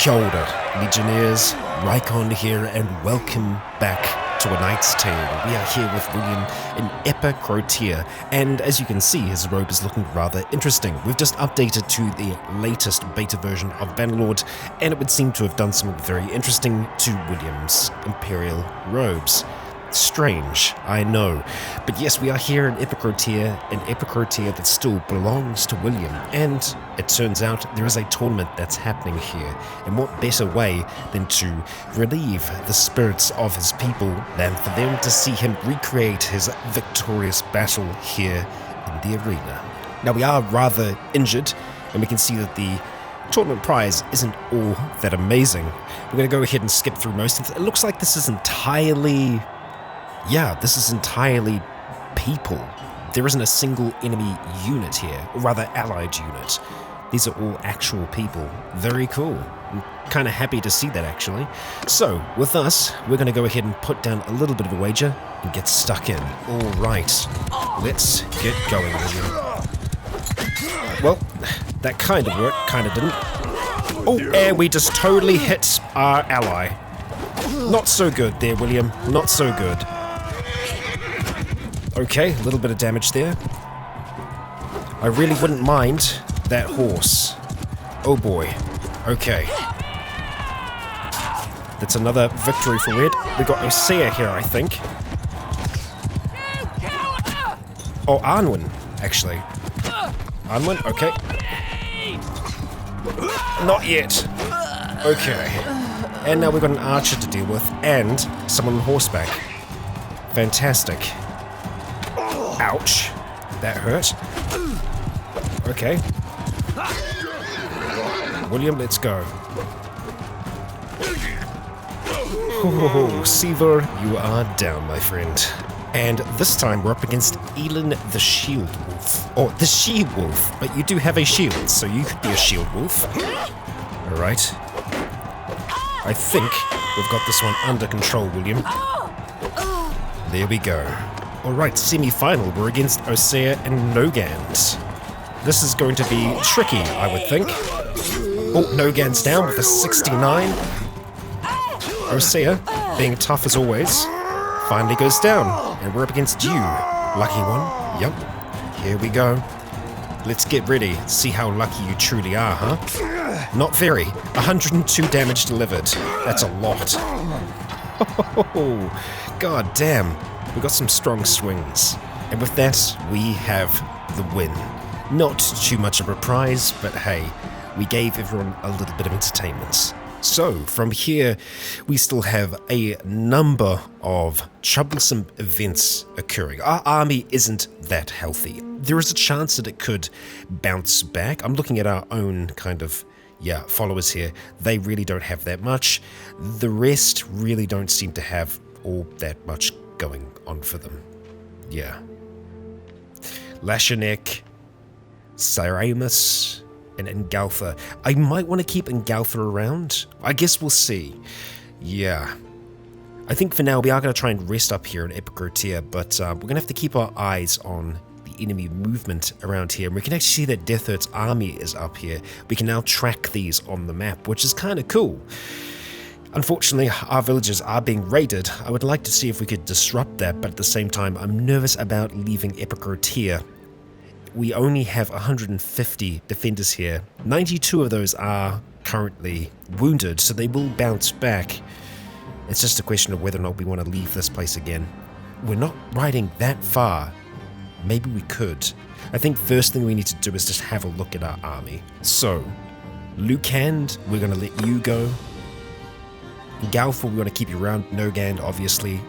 Kia ora, Legionnaires, Rycon here, and welcome back to A Knight's Tale. We are here with William in Epicrotea, and as you can see, his robe is looking rather interesting. We've just updated to the latest beta version of Bannerlord, and it would seem to have done something very interesting to William's Imperial robes. Strange, I know. But yes, we are here in Epicrotea, an Epicrotea that still belongs to William. And it turns out there is a tournament that's happening here. And what better way than to relieve the spirits of his people than for them to see him recreate his victorious battle here in the arena. Now we are rather injured, and we can see that the tournament prize isn't all that amazing. We're going to go ahead and skip through most of it. It looks like this is entirely people. There isn't a single enemy unit here, or rather allied unit. These are all actual people. Very cool. I'm kind of happy to see that, actually. So, with us, we're going to go ahead and put down a little bit of a wager and get stuck in. All right, let's get going, William. Well, that kind of worked, kind of didn't. Oh, and we just totally hit our ally. Not so good there, William. Not so good. Okay, a little bit of damage there. I really wouldn't mind that horse. Oh boy. Okay. That's another victory for Red. We got Osea here, I think. Oh, Arnwin, actually. Arnwin, okay. Not yet. Okay. And now we've got an archer to deal with, and someone on horseback. Fantastic. Ouch. That hurt. Okay. William, let's go. Oh, Seaver, you are down, my friend. And this time we're up against Elin the Shield Wolf. Or the She Wolf, but you do have a shield, so you could be a Shield Wolf. Alright. I think we've got this one under control, William. There we go. Alright, semi-final. We're against Osea and Nogand. This is going to be tricky, I would think. Oh, Nogand's down with a 69. Osea, being tough as always, finally goes down. And we're up against you. Lucky one. Yep. Here we go. Let's get ready. See how lucky you truly are, huh? Not very. 102 damage delivered. That's a lot. Oh, god damn. We got some strong swings. And with that, we have the win. Not too much of a prize, but hey, we gave everyone a little bit of entertainment. So, from here, we still have a number of troublesome events occurring. Our army isn't that healthy. There is a chance that it could bounce back. I'm looking at our own kind of, followers here. They really don't have that much. The rest really don't seem to have all that much going on for them. Yeah. Lashanek, Cyramus, and Ngaltha. I might want to keep Ngaltha around. I guess we'll see. Yeah. I think for now we are going to try and rest up here in Epicrotea, but we're going to have to keep our eyes on the enemy movement around here. And we can actually see that Death Earth's army is up here. We can now track these on the map, which is kind of cool. Unfortunately, our villages are being raided. I would like to see if we could disrupt that, but at the same time, I'm nervous about leaving Epicrotea. We only have 150 defenders here. 92 of those are currently wounded, so they will bounce back. It's just a question of whether or not we want to leave this place again. We're not riding that far. Maybe we could. I think first thing we need to do is just have a look at our army. So, Lucand, we're going to let you go. Galfa, we want to keep you around. Nogand, obviously.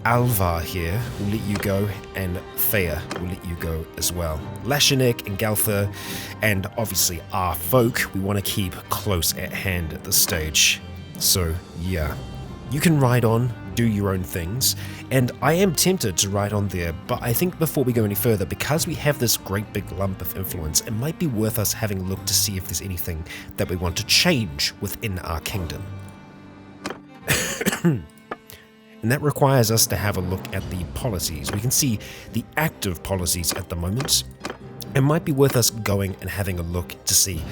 Alvar here, we'll let you go, and Thea will let you go as well. Lashanek and Galtha, and obviously our folk, we want to keep close at hand at this stage. So, yeah. You can ride on, do your own things, and I am tempted to ride on there, but I think before we go any further, because we have this great big lump of influence, it might be worth us having a look to see if there's anything that we want to change within our kingdom. And that requires us to have a look at the policies. We can see the active policies at the moment. It might be worth us going and having a look to see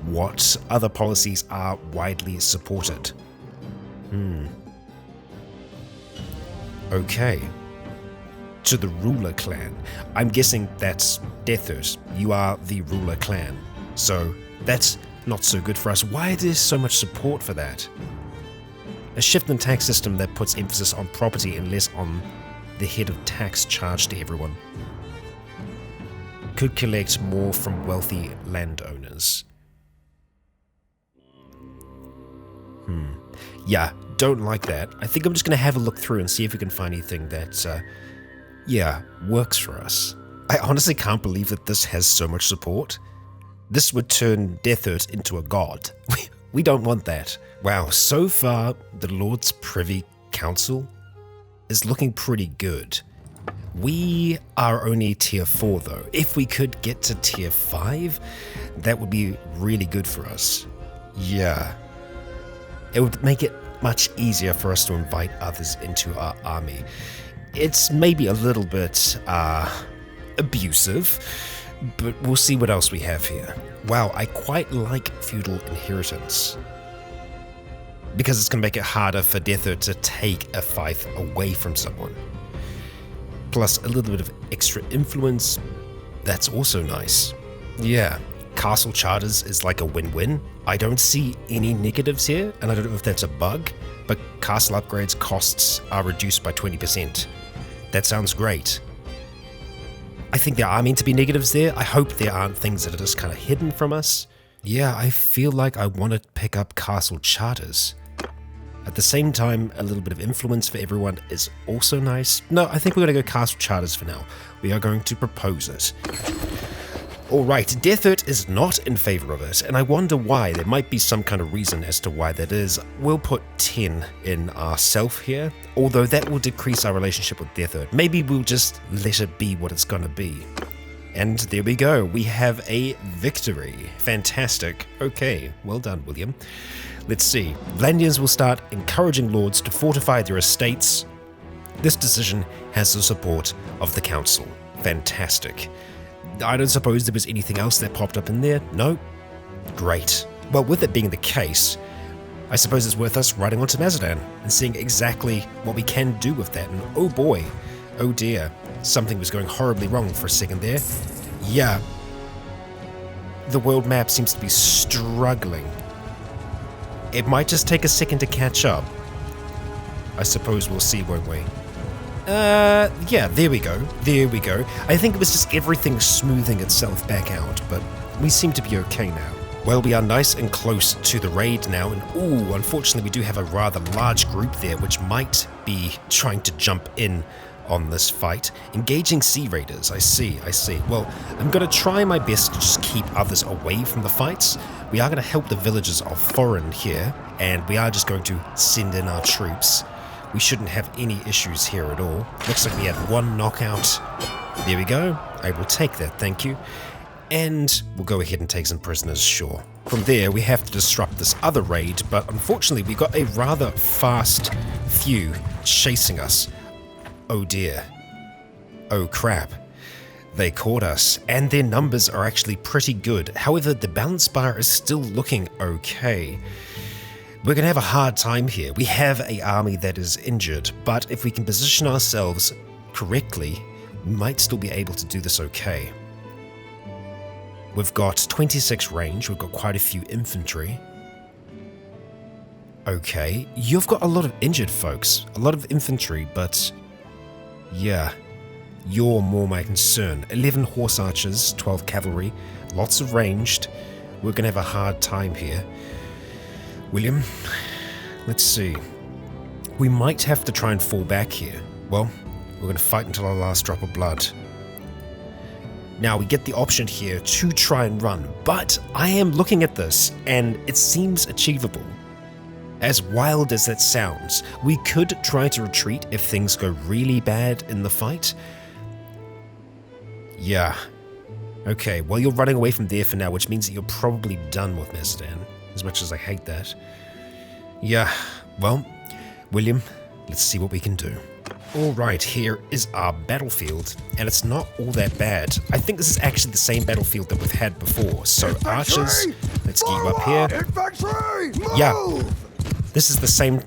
what other policies are widely supported. Okay. To the ruler clan. I'm guessing that's Deathers. You are the ruler clan. So that's not so good for us. Why is there so much support for that? A shift in tax system that puts emphasis on property and less on the head of tax charged to everyone. Could collect more from wealthy landowners. Yeah, don't like that. I think I'm just going to have a look through and see if we can find anything that, works for us. I honestly can't believe that this has so much support. This would turn Deathers into a god. We don't want that. Wow, so far, the Lord's Privy Council is looking pretty good. We are only tier 4 though. If we could get to tier 5, that would be really good for us. Yeah. It would make it much easier for us to invite others into our army. It's maybe a little bit abusive, but we'll see what else we have here. Wow, I quite like feudal inheritance, because it's going to make it harder for Deather to take a fief away from someone. Plus a little bit of extra influence, that's also nice. Yeah, castle charters is like a win-win. I don't see any negatives here, and I don't know if that's a bug, but castle upgrades costs are reduced by 20%. That sounds great. I think there are meant to be negatives there. I hope there aren't things that are just kind of hidden from us. Yeah, I feel like I want to pick up castle charters. At the same time, a little bit of influence for everyone is also nice. No, I think we're going to go castle charters for now. We are going to propose it. Alright, Deathert is not in favor of it, and I wonder why. There might be some kind of reason as to why that is. We'll put 10 in ourself here, although that will decrease our relationship with Deathert. Maybe we'll just let it be what it's going to be. And there we go, we have a victory. Fantastic. Okay, well done, William. Let's see. Landians will start encouraging lords to fortify their estates. This decision has the support of the council. Fantastic. I don't suppose there was anything else that popped up in there? No? Great. Well, with it being the case, I suppose it's worth us riding onto Mazzodan and seeing exactly what we can do with that. And oh boy, oh dear, something was going horribly wrong for a second there. Yeah. The world map seems to be struggling. It might just take a second to catch up. I suppose we'll see, won't we? Yeah, there we go. There we go. I think it was just everything smoothing itself back out, but we seem to be okay now. Well, we are nice and close to the raid now, and ooh, unfortunately we do have a rather large group there, which might be trying to jump in on this fight. Engaging sea raiders, I see. Well, I'm going to try my best to just keep others away from the fights. We are going to help the villagers of Foreign here, and we are just going to send in our troops. We shouldn't have any issues here at all. Looks like we had one knockout. There we go. I will take that, thank you. And we'll go ahead and take some prisoners, sure. From there, we have to disrupt this other raid, but unfortunately we got a rather fast few chasing us. Oh dear. Oh crap. They caught us, and their numbers are actually pretty good. However, the balance bar is still looking okay. We're going to have a hard time here. We have an army that is injured, but if we can position ourselves correctly, we might still be able to do this okay. We've got 26 range, we've got quite a few infantry. Okay, you've got a lot of injured folks, a lot of infantry, but yeah, you're more my concern. 11 horse archers, 12 cavalry, lots of ranged. We're going to have a hard time here. William, let's see. We might have to try and fall back here. Well, we're going to fight until our last drop of blood. Now, we get the option here to try and run, but I am looking at this, and it seems achievable. As wild as that sounds, we could try to retreat if things go really bad in the fight. Yeah. Okay, well, you're running away from there for now, which means that you're probably done with Mazzodan. As much as I hate that. Yeah, well, William, let's see what we can do. Alright, here is our battlefield, and it's not all that bad. I think this is actually the same battlefield that we've had before. So archers, let's get you up here. Yeah, this is the same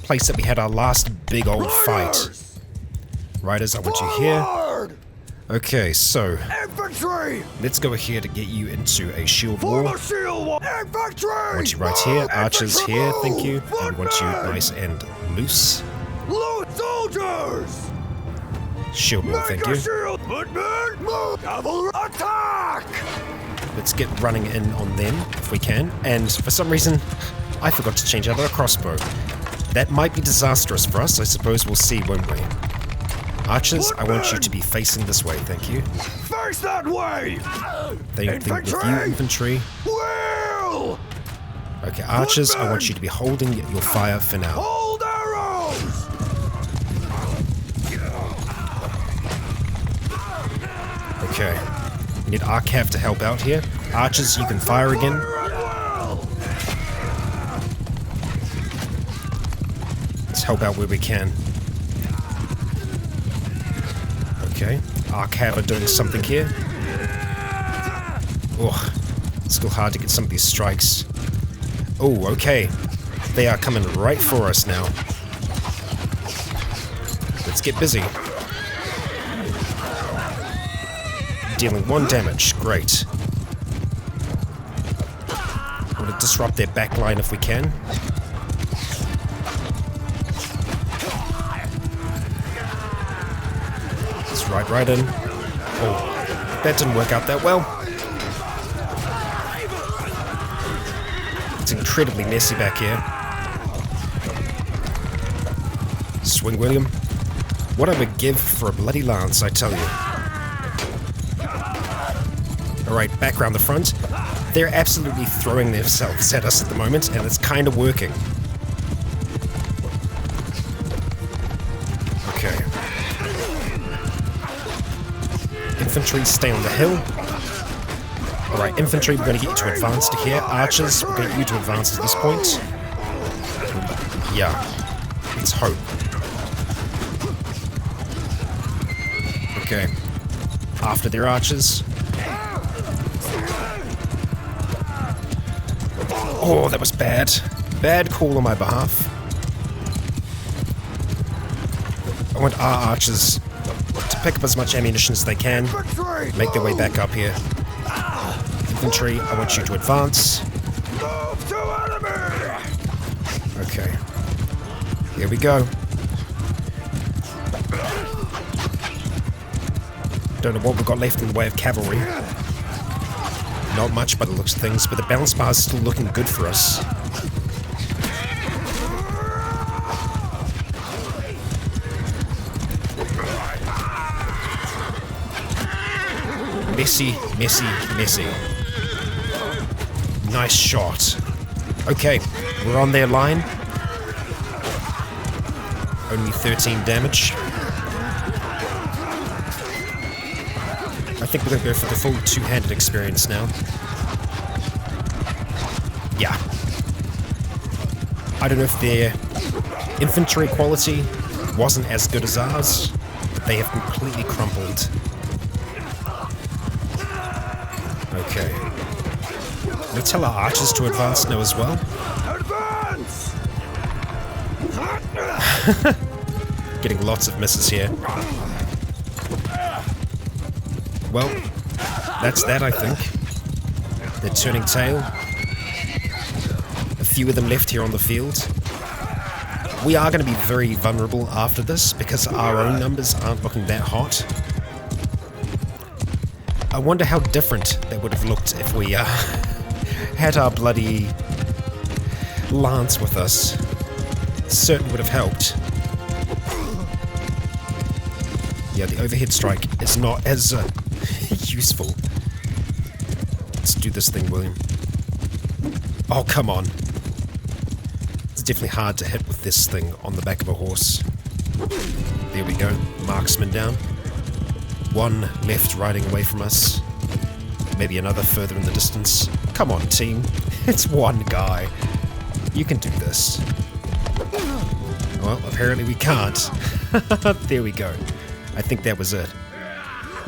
place that we had our last big old fight. Riders, I want you here. Okay, so let's go here to get you into a shield wall. I want you right here, archers here, thank you. And I want you nice and loose. Soldiers! Shield wall, thank you. Attack! Let's get running in on them if we can. And for some reason, I forgot to change out our crossbow. That might be disastrous for us. I suppose we'll see, won't we? Archers, I want you to be facing this way, thank you. Face that way! Thank you with you, infantry. Will! Okay, archers, I want you to be holding your fire for now. Hold arrows! Okay. We need our cav to help out here. Archers, you can fire again. Let's help out where we can. Okay. Our cav are doing something here. Oh, it's still hard to get some of these strikes. Oh, okay. They are coming right for us now. Let's get busy. Dealing 1 damage. Great. I want to disrupt their backline if we can. Let's ride right in. Oh, that didn't work out that well. It's incredibly messy back here. Swing, William. What I would give for a bloody lance, I tell you. Alright, back around the front. They're absolutely throwing themselves at us at the moment, and it's kind of working. Okay. Infantry, stay on the hill. Alright, infantry, we're going to get you to advance to here. Archers, we're going to get you to advance to this point. Yeah, let's hope. Okay. After their archers. Oh, that was bad. Bad call on my behalf. I want our archers to pick up as much ammunition as they can. Make their way back up here. Infantry, I want you to advance. Okay. Here we go. Don't know what we've got left in the way of cavalry. Not much by the looks of things, but the balance bar is still looking good for us. Messy, messy, messy. Nice shot. Okay, we're on their line. Only 13 damage. I think we're going to go for the full two-handed experience now. Yeah. I don't know if their infantry quality wasn't as good as ours, but they have completely crumpled. Okay. Let's tell our archers to advance now as well. Advance! Getting lots of misses here. Well, that's that, I think. They're turning tail. A few of them left here on the field. We are going to be very vulnerable after this because our own numbers aren't looking that hot. I wonder how different they would have looked if we had our bloody lance with us. Certainly would have helped. Yeah, the overhead strike is not as useful. Let's do this thing, William. Oh, come on. It's definitely hard to hit with this thing on the back of a horse. There we go. Marksman down. One left riding away from us. Maybe another further in the distance. Come on, team. It's one guy. You can do this. I Well, apparently we can't. There we go. I think that was it.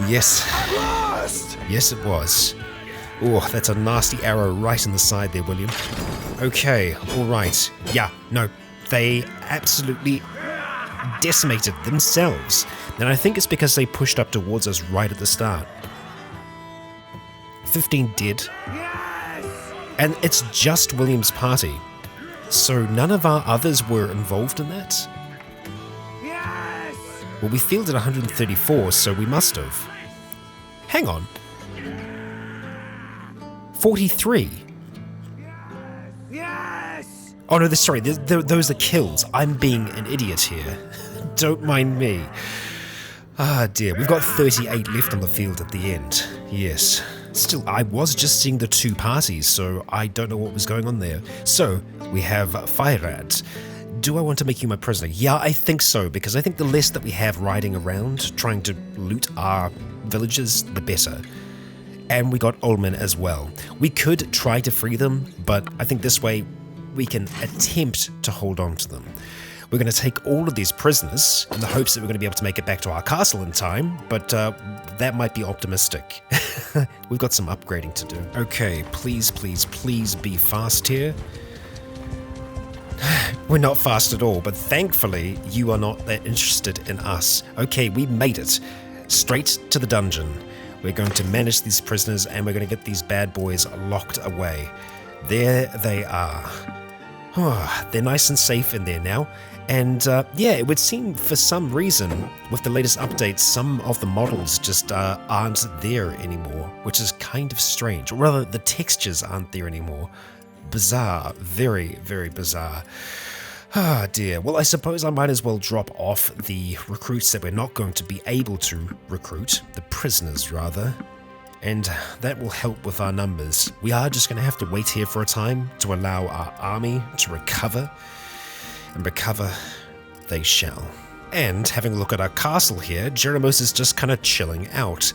Yes. At last! Yes, it was. Oh, that's a nasty arrow right in the side there, William. Okay, alright. Yeah, no, they absolutely decimated themselves. And I think it's because they pushed up towards us right at the start. 15 dead. Yes! And it's just William's party. So none of our others were involved in that? Yes! Well, we fielded 134, so we must have. Hang on. 43. Yes! Oh no, sorry, those are kills. I'm being an idiot here. Don't mind me. Ah dear, we've got 38 left on the field at the end. Yes. Still, I was just seeing the two parties, so I don't know what was going on there. So, we have Firad. Do I want to make you my prisoner? Yeah, I think so, because I think the less that we have riding around, trying to loot our villages, the better. And we got Ullman as well. We could try to free them, but I think this way we can attempt to hold on to them. We're going to take all of these prisoners in the hopes that we're going to be able to make it back to our castle in time, but that might be optimistic. We've got some upgrading to do. Okay, please, please, please be fast here. We're not fast at all, but thankfully you are not that interested in us. Okay, we made it. Straight to the dungeon. We're going to manage these prisoners and we're going to get these bad boys locked away. There they are. Oh, they're nice and safe in there now. And yeah, it would seem for some reason, with the latest updates, some of the models just aren't there anymore, which is kind of strange. Or rather, the textures aren't there anymore. Bizarre. Very, very bizarre. Ah, dear. Well, I suppose I might as well drop off the recruits that we're not going to be able to recruit. The prisoners, rather. And that will help with our numbers. We are just going to have to wait here for a time to allow our army to recover. And recover they shall. And having a look at our castle here, Gersegos is just kind of chilling out.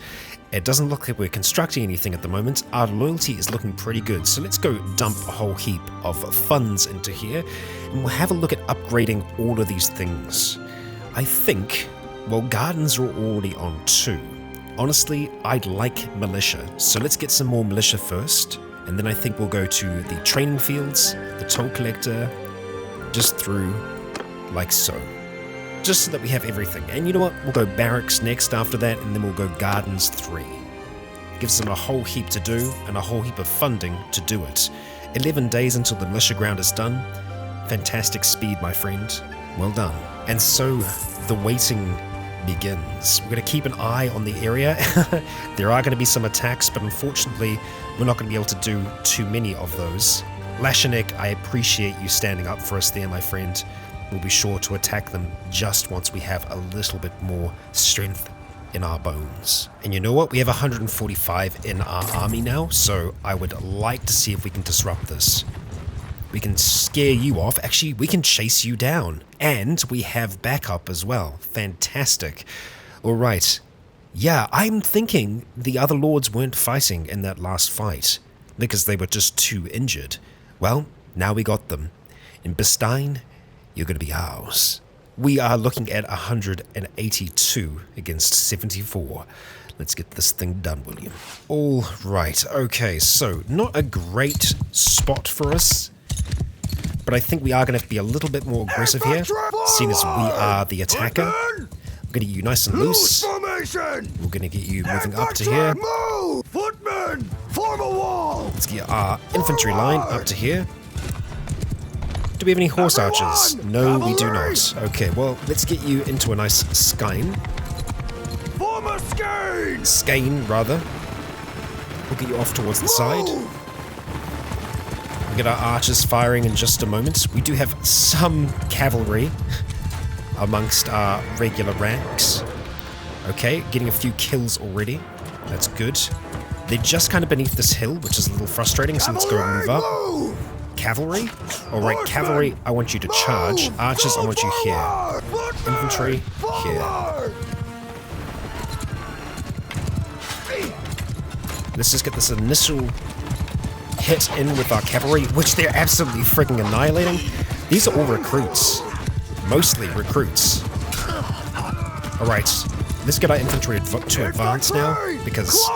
It doesn't look like we're constructing anything at the moment. Our loyalty is looking pretty good, so let's go dump a whole heap of funds into here, and we'll have a look at upgrading all of these things. I think, well, gardens are already on 2. Honestly, I'd like militia, so let's get some more militia first, and then I think we'll go to the training fields, the toll collector, just through like so. Just so that we have everything. And you know what? We'll go barracks next after that, and then we'll go gardens 3. Gives them a whole heap to do, and a whole heap of funding to do it. 11 days until the militia ground is done. Fantastic speed, my friend. Well done. And so, the waiting begins. We're going to keep an eye on the area. There are going to be some attacks, but unfortunately, we're not going to be able to do too many of those. Lashanek, I appreciate you standing up for us there, my friend. We'll be sure to attack them just once we have a little bit more strength in our bones. And you know what? We have 145 in our army now, so I would like to see if we can disrupt this. We can scare you off. Actually, we can chase you down. And we have backup as well. Fantastic. All right. Yeah, I'm thinking the other lords weren't fighting in that last fight because they were just too injured. Well, now we got them. In Bestein, you're going to be ours. We are looking at 182 against 74. Let's get this thing done, William. All right. Okay, so not a great spot for us, but I think we are going to have to be a little bit more aggressive here, seeing as we are the attacker. We're going to get you nice and loose. We're going to get you moving up to here. Move! Footmen, form a wall! Let's get our infantry line up to here. Do we have any horse archers? No, we do not. Okay, well, let's get you into a nice skein. Form a skein! Skein, rather. We'll get you off towards the side. We'll get our archers firing in just a moment. We do have some cavalry amongst our regular ranks. Okay, getting a few kills already. That's good. They're just kind of beneath this hill, which is a little frustrating, so let's go move up. Cavalry? Alright, cavalry, I want you to charge. Archers, I want you here. Infantry, here. Let's just get this initial hit in with our cavalry, which they're absolutely freaking annihilating. These are all recruits. mostly recruits. Alright, let's get our infantry to advance now, because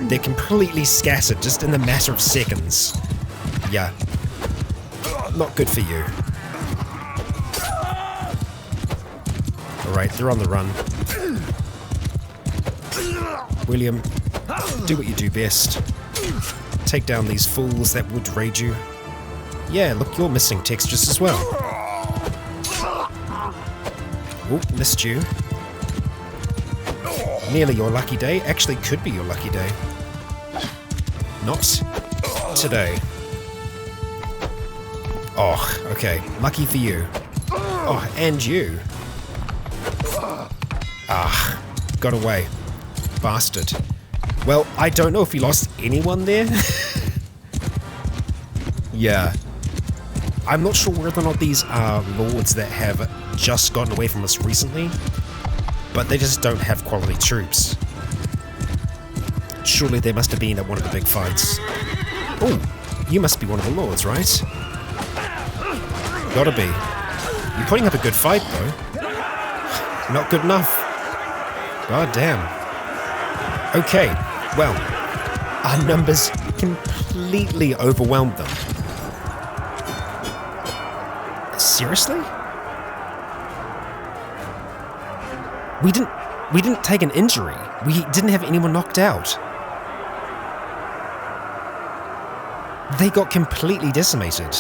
they're completely scattered just in a matter of seconds. Yeah. Not good for you. Alright, they're on the run. William, do what you do best. Take down these fools that would raid you. Yeah, look, you're missing textures as well. Oh, missed you. Nearly your lucky day. Actually, could be your lucky day. Not today. Oh, okay. Lucky for you. Oh, and you. Ah, got away. Bastard. Well, I don't know if he lost anyone there. Yeah. I'm not sure whether or not these are lords that have just gotten away from us recently, but they just don't have quality troops. Surely they must have been at one of the big fights. Oh, you must be one of the lords, right? Gotta be. You're putting up a good fight, though. Not good enough. God damn. Okay, well, our numbers completely overwhelmed them. Seriously? We didn't take an injury. We didn't have anyone knocked out. They got completely decimated.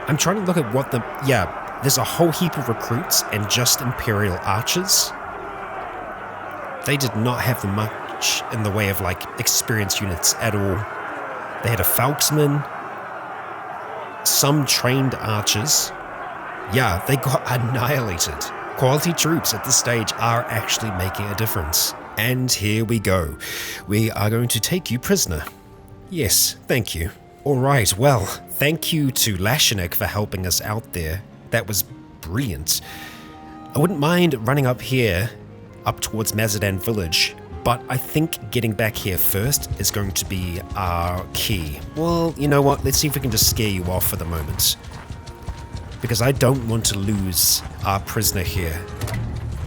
I'm trying to look at what the... Yeah, there's a whole heap of recruits and just Imperial archers. They did not have much in the way of, like, experienced units at all. They had a Falksman, some trained archers. Yeah, they got annihilated. Quality troops at this stage are actually making a difference. And here we go. We are going to take you prisoner. Yes, thank you. Alright, well, thank you to Lashinik for helping us out there. That was brilliant. I wouldn't mind running up here, up towards Mazadan village, but I think getting back here first is going to be our key. Well, you know what, let's see if we can just scare you off for the moment. Because I don't want to lose our prisoner here.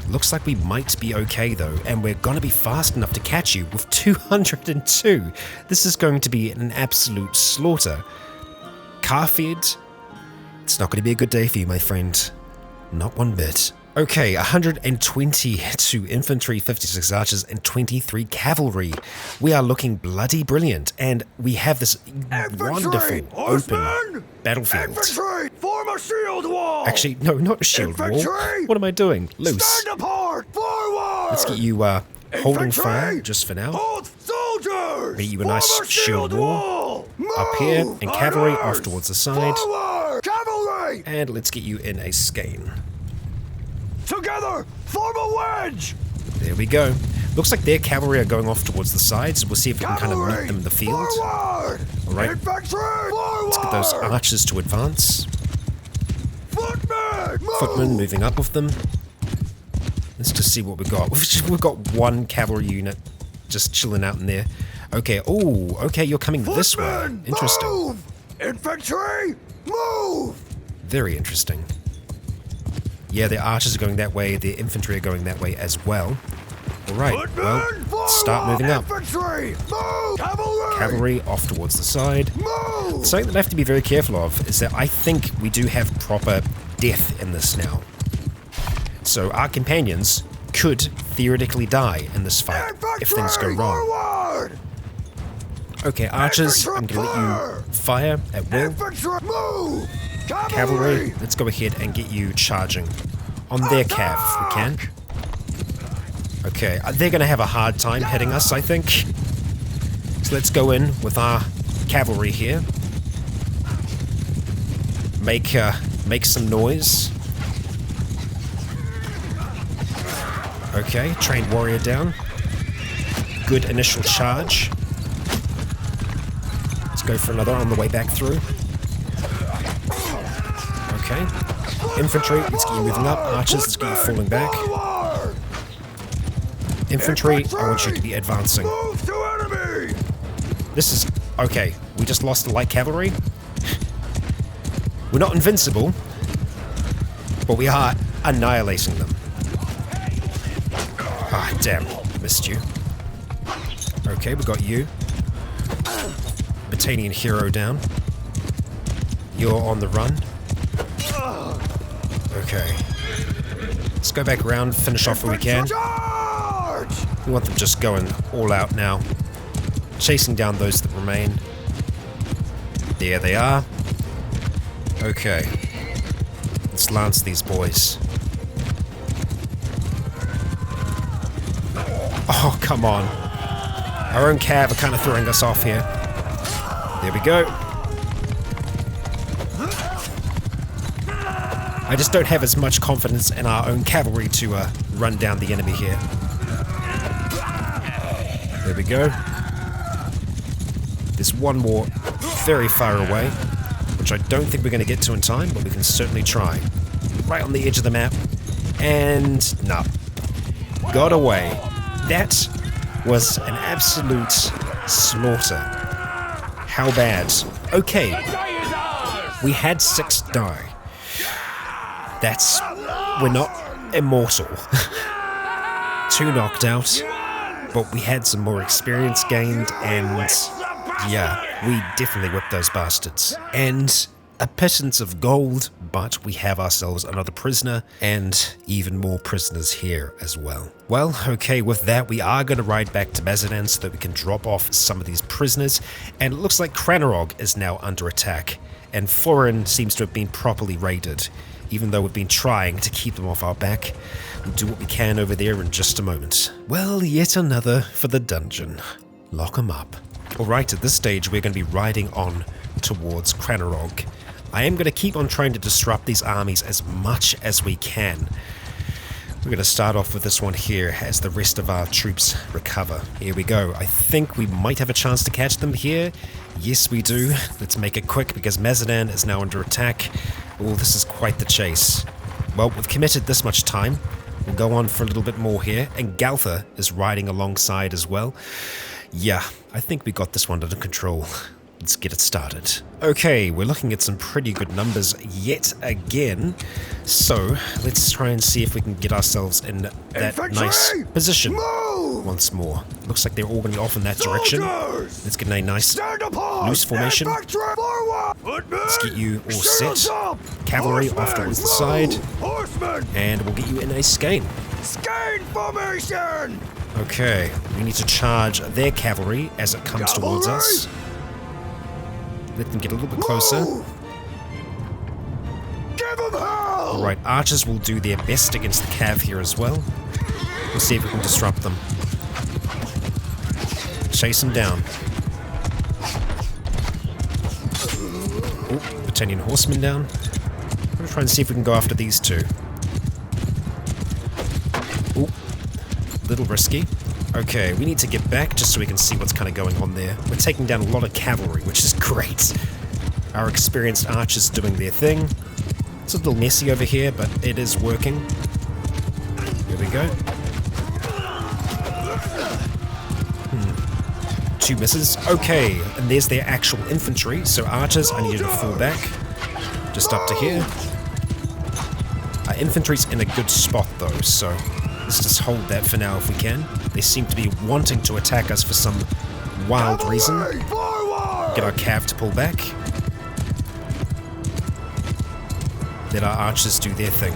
Looks like we might be okay though, and we're gonna be fast enough to catch you with 202. This is going to be an absolute slaughter. Carfed, it's not gonna be a good day for you, my friend. Not one bit. Okay, 122 infantry, 56 archers, and 23 cavalry. We are looking bloody brilliant, and we have this wonderful open battlefield. Infantry, form a shield wall. Actually, no, not a shield wall. What am I doing? Loose. Stand apart. Forward. Let's get you holding fire just for now. Hold soldiers. Get you a nice shield wall up here, and cavalry off towards the side. Forward. Cavalry. And let's get you in a skein. Together, form a wedge! There we go. Looks like their cavalry are going off towards the sides, so we'll see if we can kind of meet them in the field. Forward. Alright, let's get those archers to advance. Footmen moving up with them. Let's just see what we got. We've got one cavalry unit just chilling out in there. Okay, oh, okay, you're coming this way. Interesting. Move. Infantry, move! Very interesting. Yeah, their archers are going that way, their infantry are going that way as well. Alright, well, let's start moving up. Infantry, move! Cavalry off towards the side. Move! Something that I have to be very careful of is that I think we do have proper death in this now. So our companions could theoretically die in this fight if things go wrong. Forward! Okay, archers, I'm going to let you fire at will. Infantry, move! Cavalry, let's go ahead and get you charging on their cav if we can. Okay, they're going to have a hard time hitting us, I think. So let's go in with our cavalry here. Make some noise. Okay, trained warrior down. Good initial charge. Let's go for another on the way back through. Okay. Infantry, let's get you moving up. Archers, let's get you falling back. Infantry, I want you to be advancing. This is... Okay, we just lost the light cavalry. We're not invincible, but we are annihilating them. Ah, damn. Missed you. Okay, we got you. Battanian hero down. You're on the run. Okay. Let's go back around, finish off what we can. We want them just going all out now. Chasing down those that remain. There they are. Okay. Let's lance these boys. Oh, come on. Our own cav are kind of throwing us off here. There we go. I just don't have as much confidence in our own cavalry to run down the enemy here. There we go. There's one more very far away, which I don't think we're going to get to in time, but we can certainly try. Right on the edge of the map. And no. Got away. That was an absolute slaughter. How bad? Okay. We had 6 die. That's... we're not immortal. 2 knocked out, but we had some more experience gained, and yeah, we definitely whipped those bastards. And a pittance of gold, but we have ourselves another prisoner, and even more prisoners here as well. Well, okay, with that, we are going to ride back to Mazadan so that we can drop off some of these prisoners, and it looks like Cranorog is now under attack, and Florin seems to have been properly raided, even though we've been trying to keep them off our back. We'll do what we can over there in just a moment. Well, yet another for the dungeon. Lock 'em up. Alright, at this stage we're going to be riding on towards Cranorog. I am going to keep on trying to disrupt these armies as much as we can. We're going to start off with this one here as the rest of our troops recover. Here we go. I think we might have a chance to catch them here. Yes, we do. Let's make it quick because Mazadan is now under attack. Oh, this is quite the chase. Well, we've committed this much time. We'll go on for a little bit more here. And Galtha is riding alongside as well. Yeah, I think we got this one under control. Let's get it started. Okay, we're looking at some pretty good numbers yet again. So, let's try and see if we can get ourselves in that Infantry! nice position Move! once more. Looks like they're all going to be off in that direction. Soldiers! Let's get a nice Stand upon! loose formation. Infantry forward! Let's get you all Shields set. up! Cavalry Horsemen, off towards the move! side. Horsemen! And we'll get you in a skein. Skein formation! Okay, we need to charge their cavalry as it comes towards us. Let them get a little bit closer. Move! Give them hell! Alright, archers will do their best against the cav here as well. We'll see if we can disrupt them. Chase them down. Oh, Battanian horsemen down. I'm going to try and see if we can go after these two. Oh, little risky. Okay, we need to get back just so we can see what's kind of going on there. We're taking down a lot of cavalry, which is great. Our experienced archers doing their thing. It's a little messy over here, but it is working. Here we go. 2 misses. Okay, and there's their actual infantry. So archers, I need you to fall back. Just up to here. Our infantry's in a good spot though, so let's just hold that for now if we can. They seem to be wanting to attack us for some wild reason. Get our cav to pull back. Let our archers do their thing.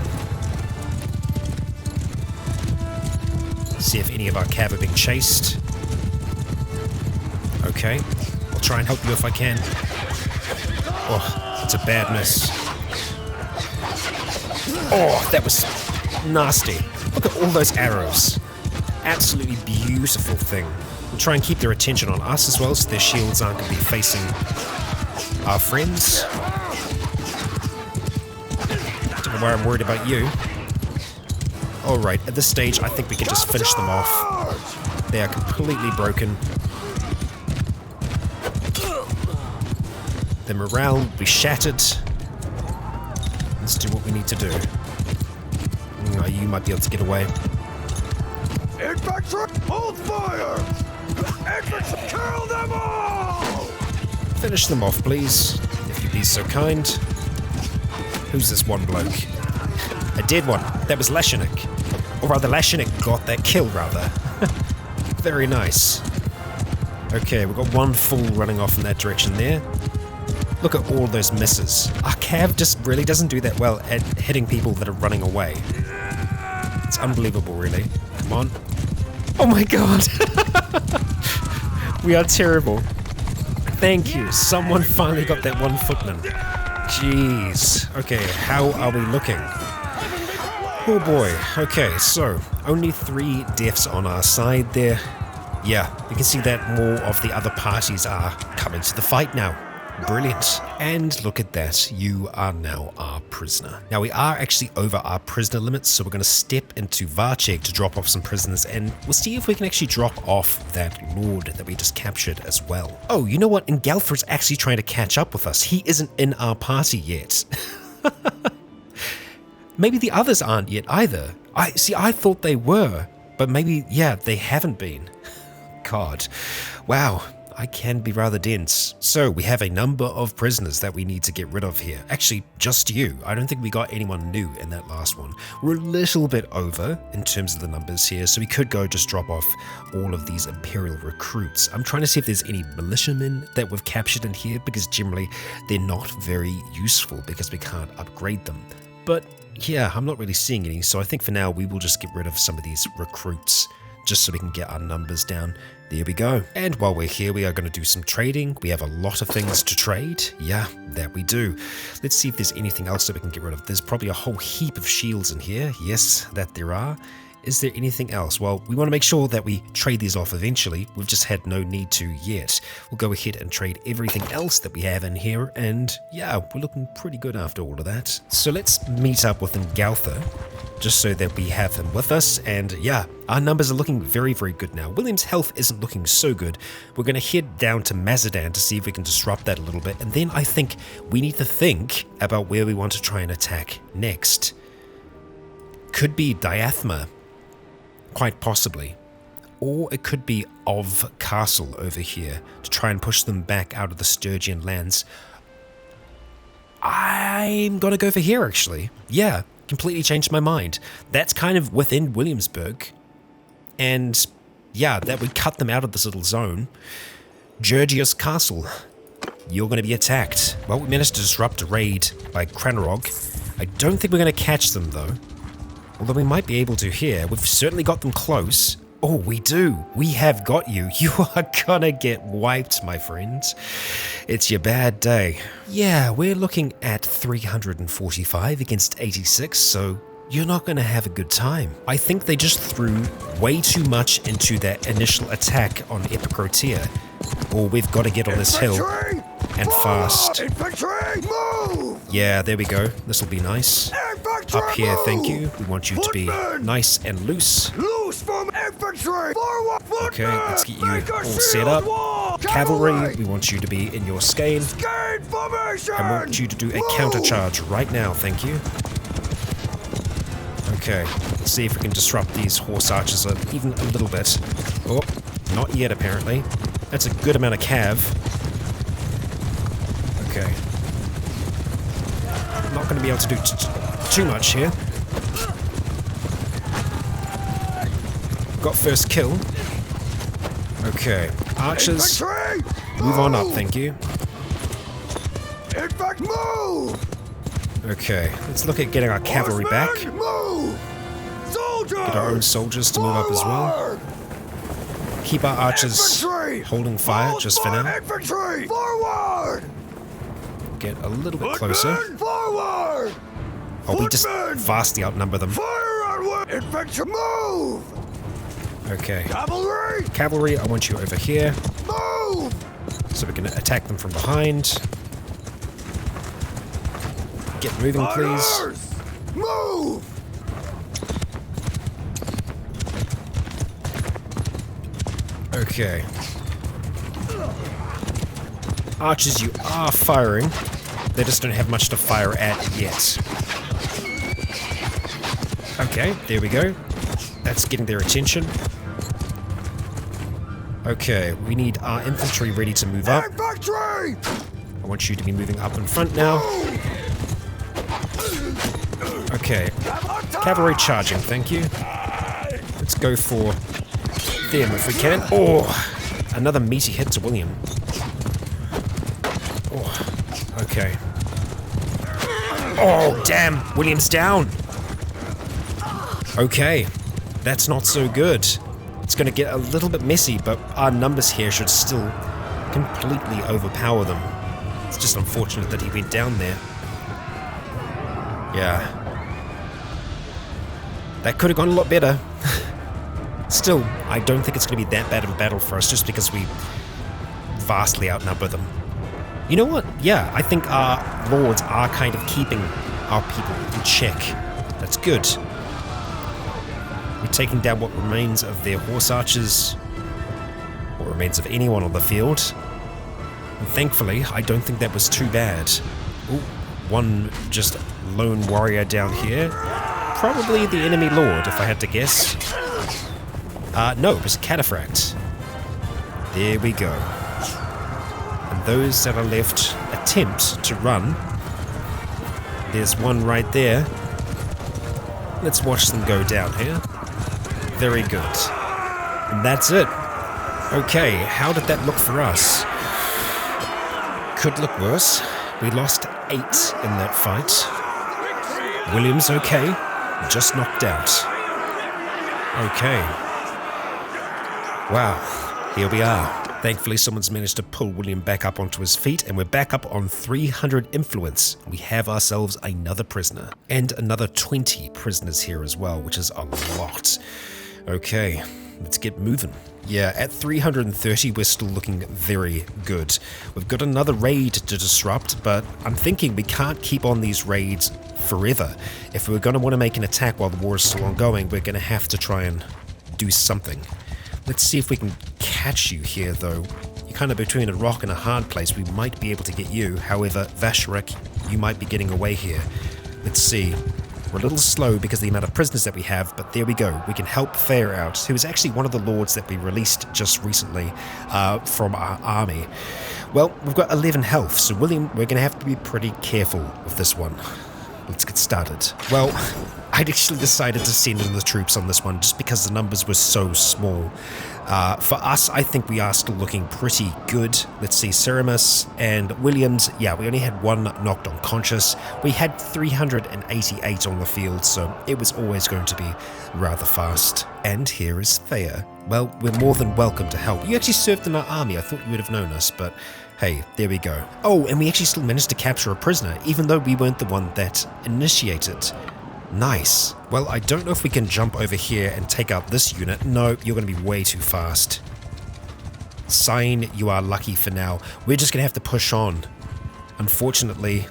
See if any of our cav are being chased. Okay, I'll try and help you if I can. Oh, it's a bad miss. Oh, that was nasty. Look at all those arrows. Absolutely beautiful thing. We'll try and keep their attention on us as well, so their shields aren't going to be facing our friends. Don't know why I'm worried about you. Alright, at this stage, I think we can just finish them off. They are completely broken. The morale will be shattered. Let's do what we need to do. You might be able to get away. Infantry, hold fire! Infantry, kill them all! Finish them off, please, if you'd be so kind. Who's this one bloke? A dead one. That was Lashenik. Or rather, Lashenik got that kill, rather. Very nice. Okay, we've got one fool running off in that direction there. Look at all those misses. Our Cav just really doesn't do that well at hitting people that are running away. It's unbelievable, really. Come on. Oh my god! We are terrible. Thank you. Someone finally got that one footman. Jeez. Okay, how are we looking? Oh boy. Okay, so only 3 deaths on our side there. Yeah, you can see that more of the other parties are coming to the fight now. Brilliant. And look at that, you are now our prisoner. Now we are actually over our prisoner limits, so we're going to step into Varchek to drop off some prisoners, and we'll see if we can actually drop off that lord that we just captured as well. Oh, you know what? Ngaltha's actually trying to catch up with us. He isn't in our party yet. Maybe the others aren't yet either. I thought they were, but maybe, yeah, they haven't been. God. Wow. I can be rather dense. So we have a number of prisoners that we need to get rid of here. Actually, just you. I don't think we got anyone new in that last one. We're a little bit over in terms of the numbers here, so we could go just drop off all of these Imperial recruits. I'm trying to see if there's any militiamen that we've captured in here, because generally they're not very useful because we can't upgrade them. But yeah, I'm not really seeing any, so I think for now we will just get rid of some of these recruits just so we can get our numbers down. There we go. And while we're here, we are going to do some trading. We have a lot of things to trade. Yeah, that we do. Let's see if there's anything else that we can get rid of. There's probably a whole heap of shields in here. Yes, that there are. Is there anything else? Well, we want to make sure that we trade these off eventually. We've just had no need to yet. We'll go ahead and trade everything else that we have in here. And yeah, we're looking pretty good after all of that. So let's meet up with Ngaltha, just so that we have him with us. And yeah, our numbers are looking very, very good now. William's health isn't looking so good. We're going to head down to Mazadan to see if we can disrupt that a little bit. And then I think we need to think about where we want to try and attack next. Could be Diathma, quite possibly. Or it could be Of Castle over here to try and push them back out of the Sturgian lands. I'm going to go for here, actually. Yeah. Completely changed my mind. That's kind of within Williamsburg. And yeah, that would cut them out of this little zone. Gersegos Castle. You're going to be attacked. Well, we managed to disrupt a raid by Cranarog. I don't think we're going to catch them, though. Although we might be able to here. We've certainly got them close. Oh, we do. We have got you. You are gonna get wiped, my friends. It's your bad day. Yeah, we're looking at 345 against 86, so you're not gonna have a good time. I think they just threw way too much into that initial attack on Epicrotea. Or we've got to get on this hill and fast. Infantry, move! Yeah, there we go. This will be nice. Infantry, Up here, move! thank you. We want you to be Footmen! nice and loose. Loose from infantry! Forward! Okay, Footmen! let's get you Make a all shield set up. wall! Cavalry, we want you to be in your skein. Gain formation! I want you to do a Move! countercharge right now, thank you. Okay, let's see if we can disrupt these horse archers even a little bit. Oh, not yet apparently. That's a good amount of cav. Okay. Not going to be able to do too much here. Got first kill. Okay, archers, Infantry, move on up, thank you. In fact, move! Okay, let's look at getting our cavalry back. Horsemen, move! Soldiers! Get our own soldiers to move up as well. Forward! Keep our archers Infantry! holding fire Hold just for fire, now. Infantry! Forward! Get a little bit closer. Footmen, forward! Oh, we just Footmen! vastly outnumber them. Fire onward! Infantry, move! Okay. Cavalry, Cavalry, I want you over here, move! so we can attack them from behind. Get moving, please. Fighters, move! Okay. Archers, you are firing. They just don't have much to fire at yet. Okay, there we go. That's getting their attention. Okay, we need our infantry ready to move up. Infantry, I want you to be moving up in front now. Okay. Cavalry charging, thank you. Let's go for them if we can. Oh, another meaty hit to William. Oh, okay. Oh, damn. William's down. Okay. That's not so good. It's going to get a little bit messy, but our numbers here should still completely overpower them. It's just unfortunate that he went down there. Yeah. That could have gone a lot better. Still, I don't think it's going to be that bad of a battle for us just because we vastly outnumber them. You know what? Yeah, I think our lords are kind of keeping our people in check. That's good. We're taking down what remains of their horse archers, what remains of anyone on the field. And thankfully, I don't think that was too bad. Ooh, one just lone warrior down here. Probably the enemy lord, if I had to guess. No, it was a cataphract. There we go. And those that are left attempt to run. There's one right there. Let's watch them go down here. Very good. And that's it. Okay, how did that look for us? Could look worse. We lost 8 in that fight. William's okay. Just knocked out. Okay. Wow. Here we are. Thankfully, someone's managed to pull William back up onto his feet, and we're back up on 300 influence. We have ourselves another prisoner. And another 20 prisoners here as well, which is a lot. Okay, let's get moving. Yeah, at 330, we're still looking very good. We've got another raid to disrupt, but I'm thinking we can't keep on these raids forever. If we're going to want to make an attack while the war is still ongoing, we're going to have to try and do something. Let's see if we can catch you here, though. You're kind of between a rock and a hard place. We might be able to get you. However, Vasharik, you might be getting away here. Let's see. We're a little slow because of the amount of prisoners that we have, but there we go. We can help Fair out, who is actually one of the lords that we released just recently from our army. Well, we've got 11 health, so William, we're going to have to be pretty careful with this one. Let's get started. Well, I'd actually decided to send in the troops on this one just because the numbers were so small. For us, I think we are still looking pretty good. Let's see, Ceramus and Williams. Yeah, we only had one knocked unconscious. We had 388 on the field, so it was always going to be rather fast. And here is Thea. Well, we're more than welcome to help. You actually served in our army. I thought you would have known us, but hey, there we go. Oh, and we actually still managed to capture a prisoner, even though we weren't the one that initiated. Nice. Well, I don't know if we can jump over here and take out this unit. No, you're going to be way too fast. Sign, you are lucky for now. We're just going to have to push on. Unfortunately,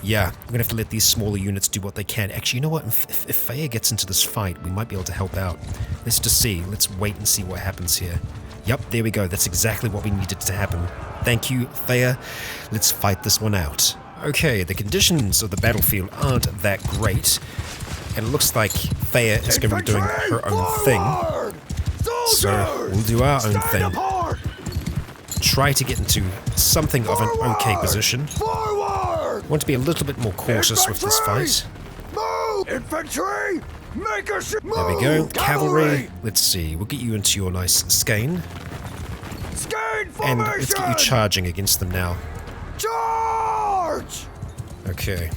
yeah, we're going to have to let these smaller units do what they can. Actually, you know what? If Faya gets into this fight, we might be able to help out. Let's just see. Let's wait and see what happens here. Yep, there we go. That's exactly what we needed to happen. Thank you, Thea. Let's fight this one out. Okay, the conditions of the battlefield aren't that great, and it looks like Thea is going to be doing her own thing. So we'll do our own thing. Try to get into something of an okay position. Want to be a little bit more cautious with this fight. Infantry! Make a There we go. Cavalry. Let's see. We'll get you into your nice skein. And let's get you charging against them now. Charge! Okay.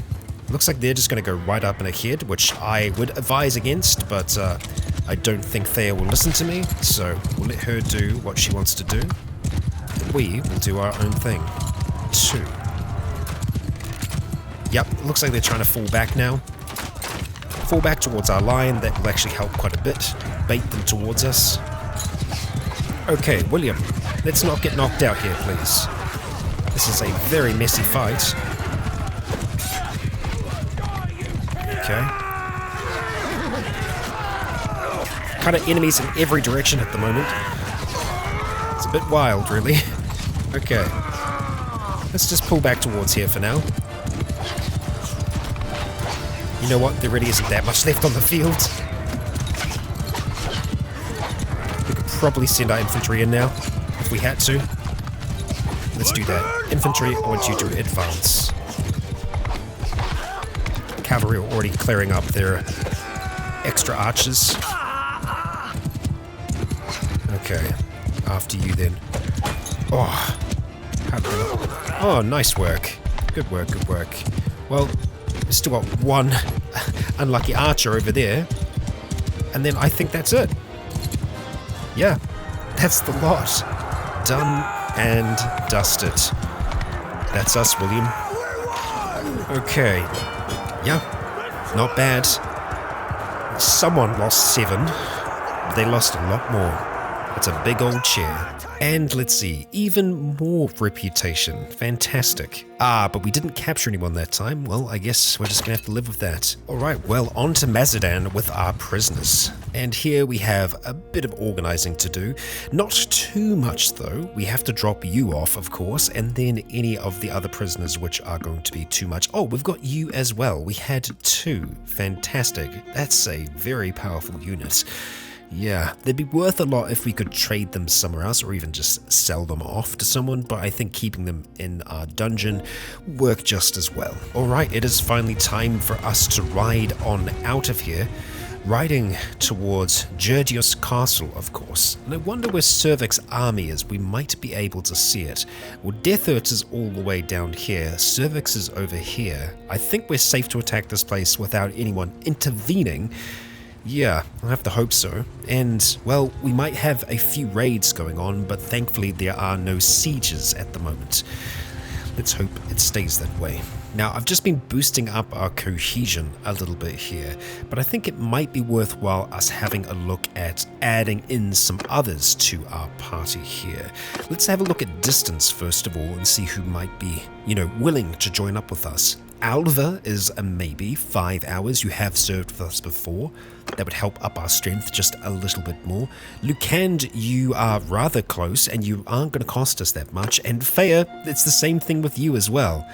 Looks like they're just going to go right up and ahead, which I would advise against, but I don't think Thea will listen to me, so we'll let her do what she wants to do. We will do our own thing. 2. Yep, looks like they're trying to fall back now. Fall back towards our line. That will actually help quite a bit. Bait them towards us. Okay, William, let's not get knocked out here, please. This is a very messy fight. Okay. Kind of enemies in every direction at the moment. It's a bit wild, really. Okay. Let's just pull back towards here for now. You know what? There really isn't that much left on the field. We could probably send our infantry in now, if we had to. Let's do that. Infantry, I want you to advance. cavalry are already clearing up their extra archers. Okay, after you then. Oh, nice work. Good work, good work. Well, we've still got one unlucky archer over there. And then I think that's it. Yeah, that's the lot. Done and dusted. That's us, William. Okay. Yeah, not bad. Someone lost 7. But they lost a lot more. It's a big old chair. And let's see, even more reputation. Fantastic. But we didn't capture anyone that time. Well, I guess we're just gonna have to live with that. Alright, well, on to Mazadan with our prisoners. And here we have a bit of organizing to do. Not too much though. We have to drop you off, of course, and then any of the other prisoners which are going to be too much. Oh, we've got you as well. We had 2. Fantastic. That's a very powerful unit. Yeah, they'd be worth a lot if we could trade them somewhere else or even just sell them off to someone, but I think keeping them in our dungeon work just as well. Alright, it is finally time for us to ride on out of here, riding towards Gersegos Castle, of course. And I wonder where Cervix's army is. We might be able to see it. Well, Death Earth is all the way down here. Cervix is over here. I think we're safe to attack this place without anyone intervening. Yeah, I have to hope so. And, well, we might have a few raids going on, but thankfully there are no sieges at the moment. Let's hope it stays that way. Now, I've just been boosting up our cohesion a little bit here, but I think it might be worthwhile us having a look at adding in some others to our party here. Let's have a look at distance first of all and see who might be, willing to join up with us. Alva is a maybe. 5 hours. You have served with us before. That would help up our strength just a little bit more. Lucand, you are rather close and you aren't going to cost us that much. And Fea, it's the same thing with you as well.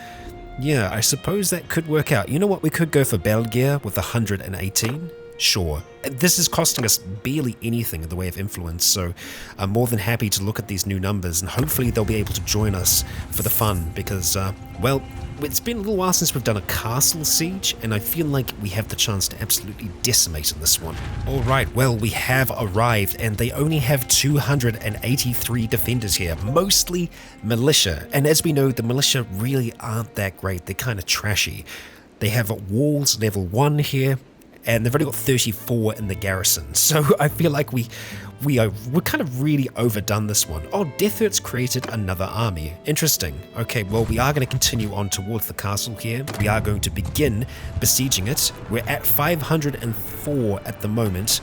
Yeah, I suppose that could work out. You know what? We could go for Belgier with 118. Sure. This is costing us barely anything in the way of influence, so I'm more than happy to look at these new numbers and hopefully they'll be able to join us for the fun because, well, it's been a little while since we've done a castle siege and I feel like we have the chance to absolutely decimate in this one. Alright, well, we have arrived and they only have 283 defenders here, mostly militia. And as we know, the militia really aren't that great, they're kind of trashy. They have walls level 1 here, and they've only got 34 in the garrison. So I feel like we're kind of really overdone this one. Oh, Death Earth's created another army. Interesting. Okay, well, we are going to continue on towards the castle here. We are going to begin besieging it. We're at 504 at the moment.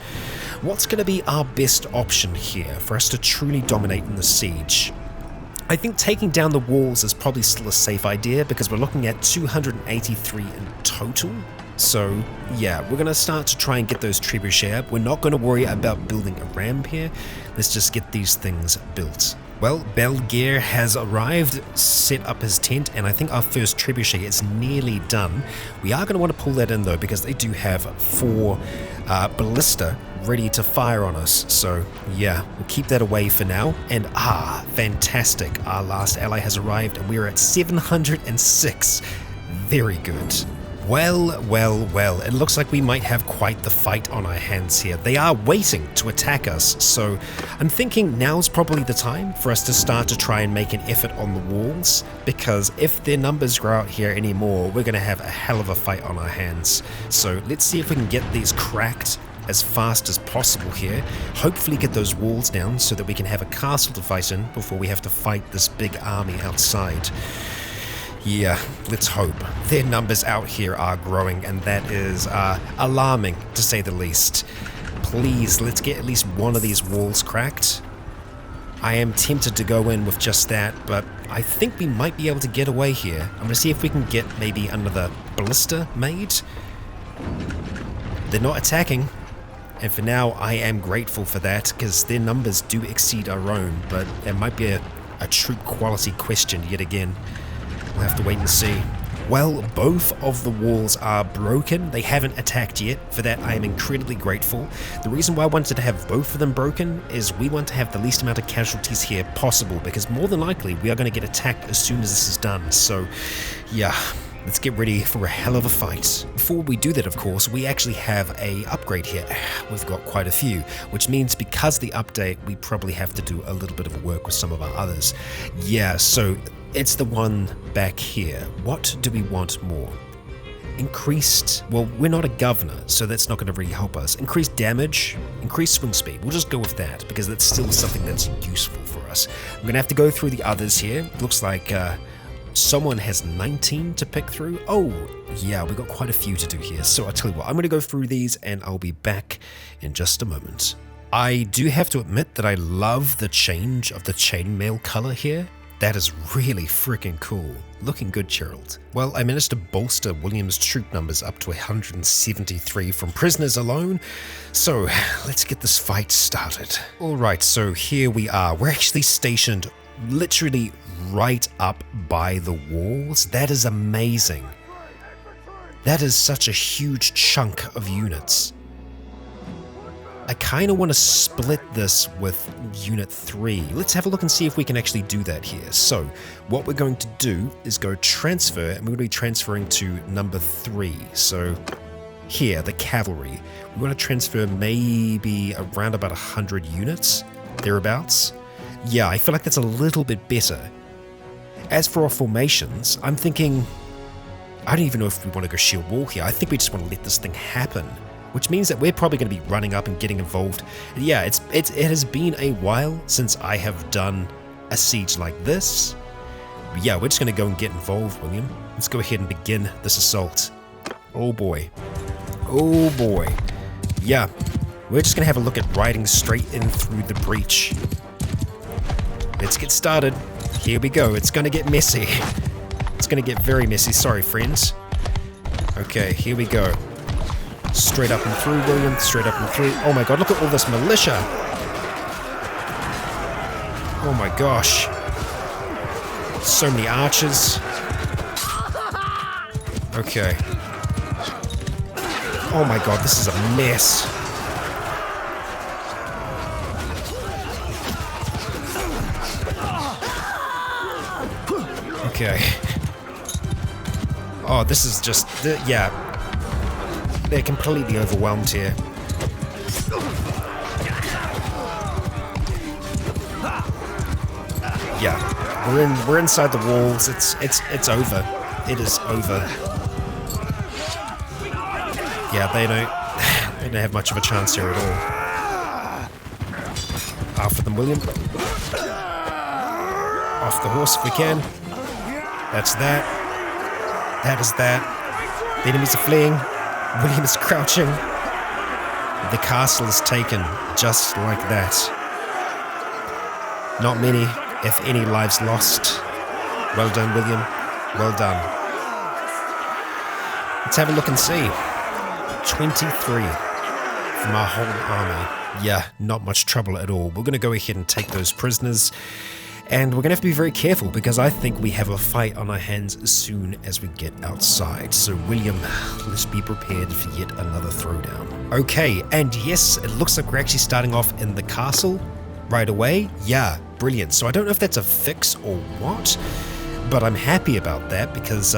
What's going to be our best option here for us to truly dominate in the siege? I think taking down the walls is probably still a safe idea because we're looking at 283 in total. So, yeah, we're going to start to try and get those trebuchets. We're not going to worry about building a ramp here. Let's just get these things built. Well, Belgier has arrived, set up his tent, and I think our first trebuchet is nearly done. We are going to want to pull that in, though, because they do have 4 ballista ready to fire on us. So, yeah, we'll keep that away for now. And, fantastic. Our last ally has arrived, and we're at 706. Very good. Well, it looks like we might have quite the fight on our hands here. They are waiting to attack us, so I'm thinking now's probably the time for us to start to try and make an effort on the walls, because if their numbers grow out here anymore, we're going to have a hell of a fight on our hands. So let's see if we can get these cracked as fast as possible here. Hopefully get those walls down so that we can have a castle to fight in before we have to fight this big army outside. Yeah, let's hope. Their numbers out here are growing, and that is alarming, to say the least. Please, let's get at least one of these walls cracked. I am tempted to go in with just that, but I think we might be able to get away here. I'm going to see if we can get maybe another ballista made. They're not attacking, and for now I am grateful for that, because their numbers do exceed our own, but it might be a true quality question yet again. We'll have to wait and see. Well, both of the walls are broken. They haven't attacked yet. For that, I am incredibly grateful. The reason why I wanted to have both of them broken is we want to have the least amount of casualties here possible, because more than likely we are going to get attacked as soon as this is done. So, yeah, Let's get ready for a hell of a fight. Before we do that, of course, we actually have a upgrade here. We've got quite a few, which means because the update, we probably have to do a little bit of work with some of our others. Yeah, so it's the one back here. What do we want more? Increased, well, we're not a governor, so that's not going to really help us. Increased damage, increased swing speed. We'll just go with that because that's still something that's useful for us. I'm going to have to go through the others here. Looks like someone has 19 to pick through. Oh, yeah, we've got quite a few to do here. So I'll tell you what, I'm going to go through these and I'll be back in just a moment. I do have to admit that I love the change of the chainmail color here. That is really freaking cool. Looking good, Gerald. Well, I managed to bolster William's troop numbers up to 173 from prisoners alone. So let's get this fight started. All right, so here we are. We're actually stationed literally right up by the walls. That is amazing. That is such a huge chunk of units. I kind of want to split this with Unit 3. Let's have a look and see if we can actually do that here. So what we're going to do is go transfer, and we're going to be transferring to number 3. So here, the cavalry. We want to transfer maybe around about 100 units, thereabouts. Yeah, I feel like that's a little bit better. As for our formations, I'm thinking, I don't even know if we want to go shield wall here. I think we just want to let this thing happen, which means that we're probably going to be running up and getting involved. Yeah, it has been a while since I have done a siege like this. But yeah, we're just going to go and get involved, William. Let's go ahead and begin this assault. Oh boy. Oh boy. Yeah, we're just going to have a look at riding straight in through the breach. Let's get started. Here we go. It's going to get messy. It's going to get very messy. Sorry, friends. Okay, here we go. Straight up and through, William. Straight up and through. Oh my god, look at all this militia. Oh my gosh. So many archers. Okay. Oh my god, this is a mess. Okay. Oh, this is just... yeah. They're completely overwhelmed here. Yeah, we're inside the walls. It's over. It is over. Yeah, they don't have much of a chance here at all. After them, William. Off the horse if we can. That's that. That is that. The enemies are fleeing. William is crouching. The castle is taken just like that. Not many, if any, lives lost. Well done, William. Well done. Let's have a look and see. 23 from our whole army. Yeah, not much trouble at all. We're going to go ahead and take those prisoners. And we're going to have to be very careful because I think we have a fight on our hands as soon as we get outside. So William, let's be prepared for yet another throwdown. Okay, and yes, it looks like we're actually starting off in the castle right away. Yeah, brilliant. So I don't know if that's a fix or what, but I'm happy about that because,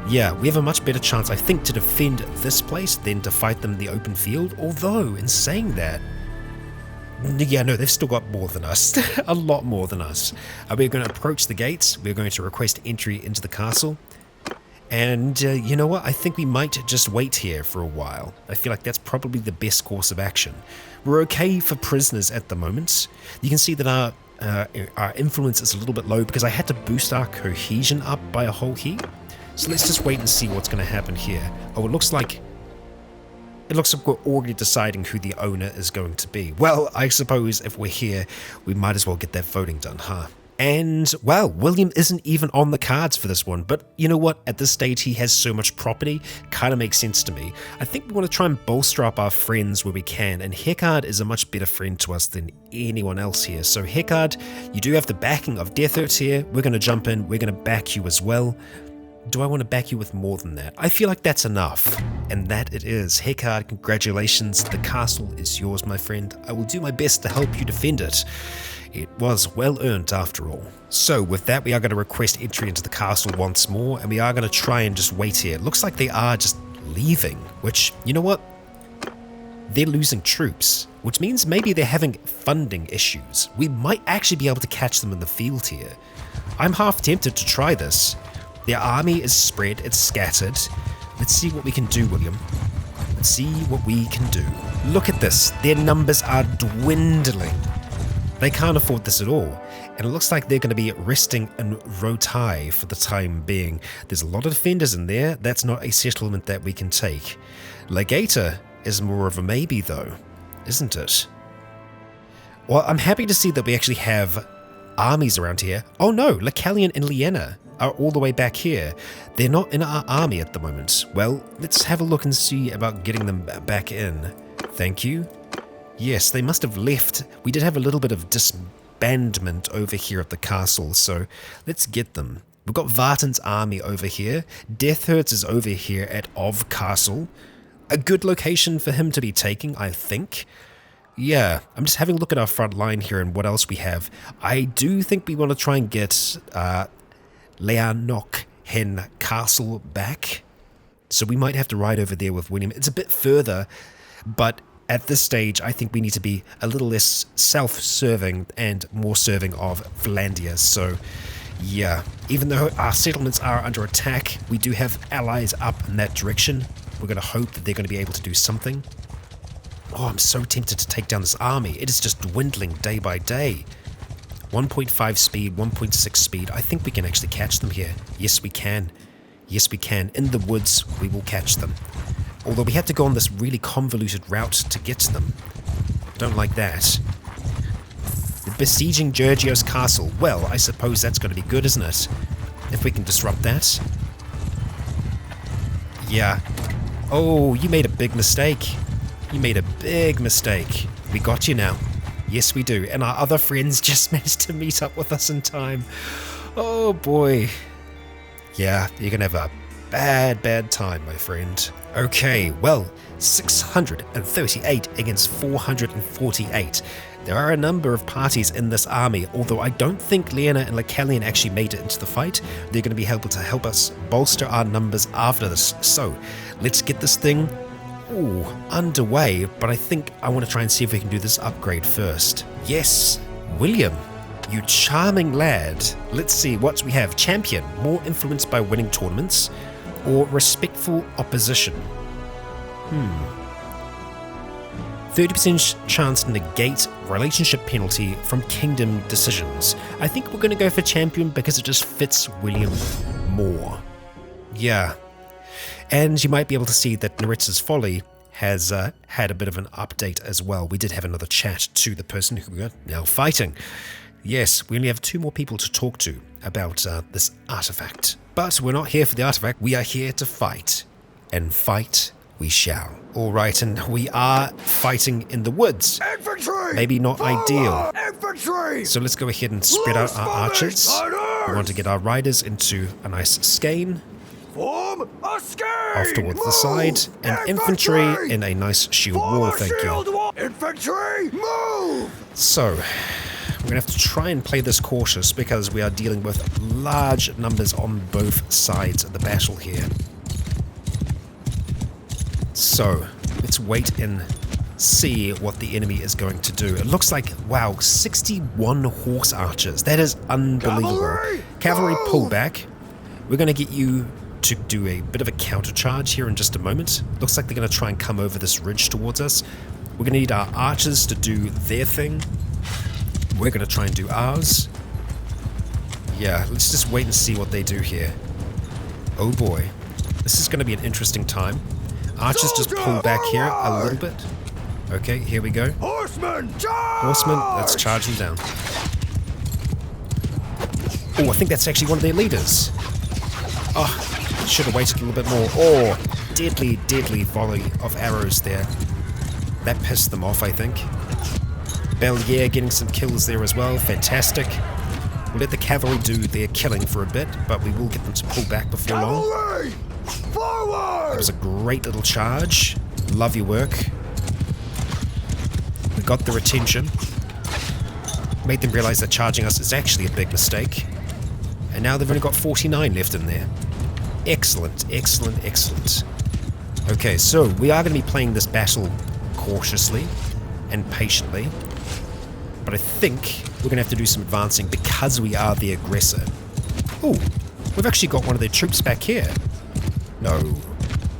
yeah, we have a much better chance, I think, to defend this place than to fight them in the open field. Although, in saying that, yeah, no, they've still got more than us. A lot more than us. We're going to approach the gates. We're going to request entry into the castle. And you know what? I think we might just wait here for a while. I feel like that's probably the best course of action. We're okay for prisoners at the moment. You can see that our influence is a little bit low because I had to boost our cohesion up by a whole heap. So let's just wait and see what's going to happen here. Oh, it looks like we're already deciding who the owner is going to be. Well, I suppose if we're here, we might as well get that voting done, huh? And, well, William isn't even on the cards for this one, but you know what? At this stage, he has so much property, kind of makes sense to me. I think we want to try and bolster up our friends where we can, and Heckard is a much better friend to us than anyone else here. So, Heckard, you do have the backing of Death Earth here. We're going to jump in. We're going to back you as well. Do I want to back you with more than that? I feel like that's enough. And that it is. Heckard, congratulations. The castle is yours, my friend. I will do my best to help you defend it. It was well earned after all. So with that, we are going to request entry into the castle once more, and we are going to try and just wait here. It looks like they are just leaving, which, you know what? They're losing troops, which means maybe they're having funding issues. We might actually be able to catch them in the field here. I'm half tempted to try this. Their army is spread, it's scattered. Let's see what we can do, William. Let's see what we can do. Look at this. Their numbers are dwindling. They can't afford this at all. And it looks like they're going to be resting in Rotai for the time being. There's a lot of defenders in there. That's not a settlement that we can take. Legata is more of a maybe though, isn't it? Well, I'm happy to see that we actually have armies around here. Oh no, Lacalian and Liena are all the way back here. They're not in our army at the moment. Well, let's have a look and see about getting them back in. Thank you. Yes, they must have left. We did have a little bit of disbandment over here at the castle, so let's get them. We've got Vartan's army over here. Deathhurst is over here at Ov Castle. A good location for him to be taking, I think. Yeah, I'm just having a look at our front line here and what else we have. I do think we want to try and get Leanok Hen Castle back. So we might have to ride over there with William. It's a bit further, but at this stage, I think we need to be a little less self-serving and more serving of Finlandia. So, yeah, even though our settlements are under attack, we do have allies up in that direction. We're going to hope that they're going to be able to do something. Oh, I'm so tempted to take down this army. It is just dwindling day by day. 1.5 speed, 1.6 speed. I think we can actually catch them here. Yes, we can. Yes, we can. In the woods, we will catch them. Although we had to go on this really convoluted route to get to them. Don't like that. The besieging Gersegos castle. Well, I suppose that's going to be good, isn't it? If we can disrupt that. Yeah. Oh, you made a big mistake. You made a big mistake. We got you now. Yes, we do. And our other friends just managed to meet up with us in time. Oh, boy. Yeah, you're going to have a bad time, my friend. Okay, well, 638 against 448. There are a number of parties in this army, although I don't think Liena and Lacalian actually made it into the fight. They're going to be able to help us bolster our numbers after this. So, let's get this thing underway, but I think I want to try and see if we can do this upgrade first. Yes, William, you charming lad. Let's see what we have. Champion, more influenced by winning tournaments, or respectful opposition. 30% chance to negate relationship penalty from kingdom decisions. I think we're going to go for champion because it just fits William more. Yeah. And you might be able to see that Neritza's Folly has had a bit of an update as well. We did have another chat to the person who we are now fighting. Yes, we only have 2 more people to talk to about this artifact. But we're not here for the artifact, we are here to fight. And fight we shall. Alright, and we are fighting in the woods. Infantry! Maybe not ideal. Infantry! So let's go ahead and spread out our archers. We want to get our riders into a nice skein. Form a skein! Off towards the side, and infantry in a nice shield wall, thank you. Infantry, move! So, we're going to have to try and play this cautious because we are dealing with large numbers on both sides of the battle here. So, let's wait and see what the enemy is going to do. It looks like, wow, 61 horse archers. That is unbelievable. Cavalry pull back. We're going to get you to do a bit of a counter charge here in just a moment. Looks like they're going to try and come over this ridge towards us. We're going to need our archers to do their thing. We're going to try and do ours. Yeah, let's just wait and see what they do here. Oh boy. This is going to be an interesting time. Archers just pull back here a little bit. Okay, here we go. Horsemen, charge! Horsemen, let's charge them down. Oh, I think that's actually one of their leaders. Oh, should have waited a little bit more. Oh, deadly volley of arrows there. That pissed them off, I think. Bellier getting some kills there as well. Fantastic. We'll let the cavalry do their killing for a bit, but we will get them to pull back before long. Cavalry! Forward! That was a great little charge. Love your work. We got their attention. Made them realize that charging us is actually a big mistake. And now they've only got 49 left in there. Excellent, excellent, excellent. Okay, so we are going to be playing this battle cautiously and patiently. But I think we're going to have to do some advancing because we are the aggressor. Ooh, we've actually got one of their troops back here. No,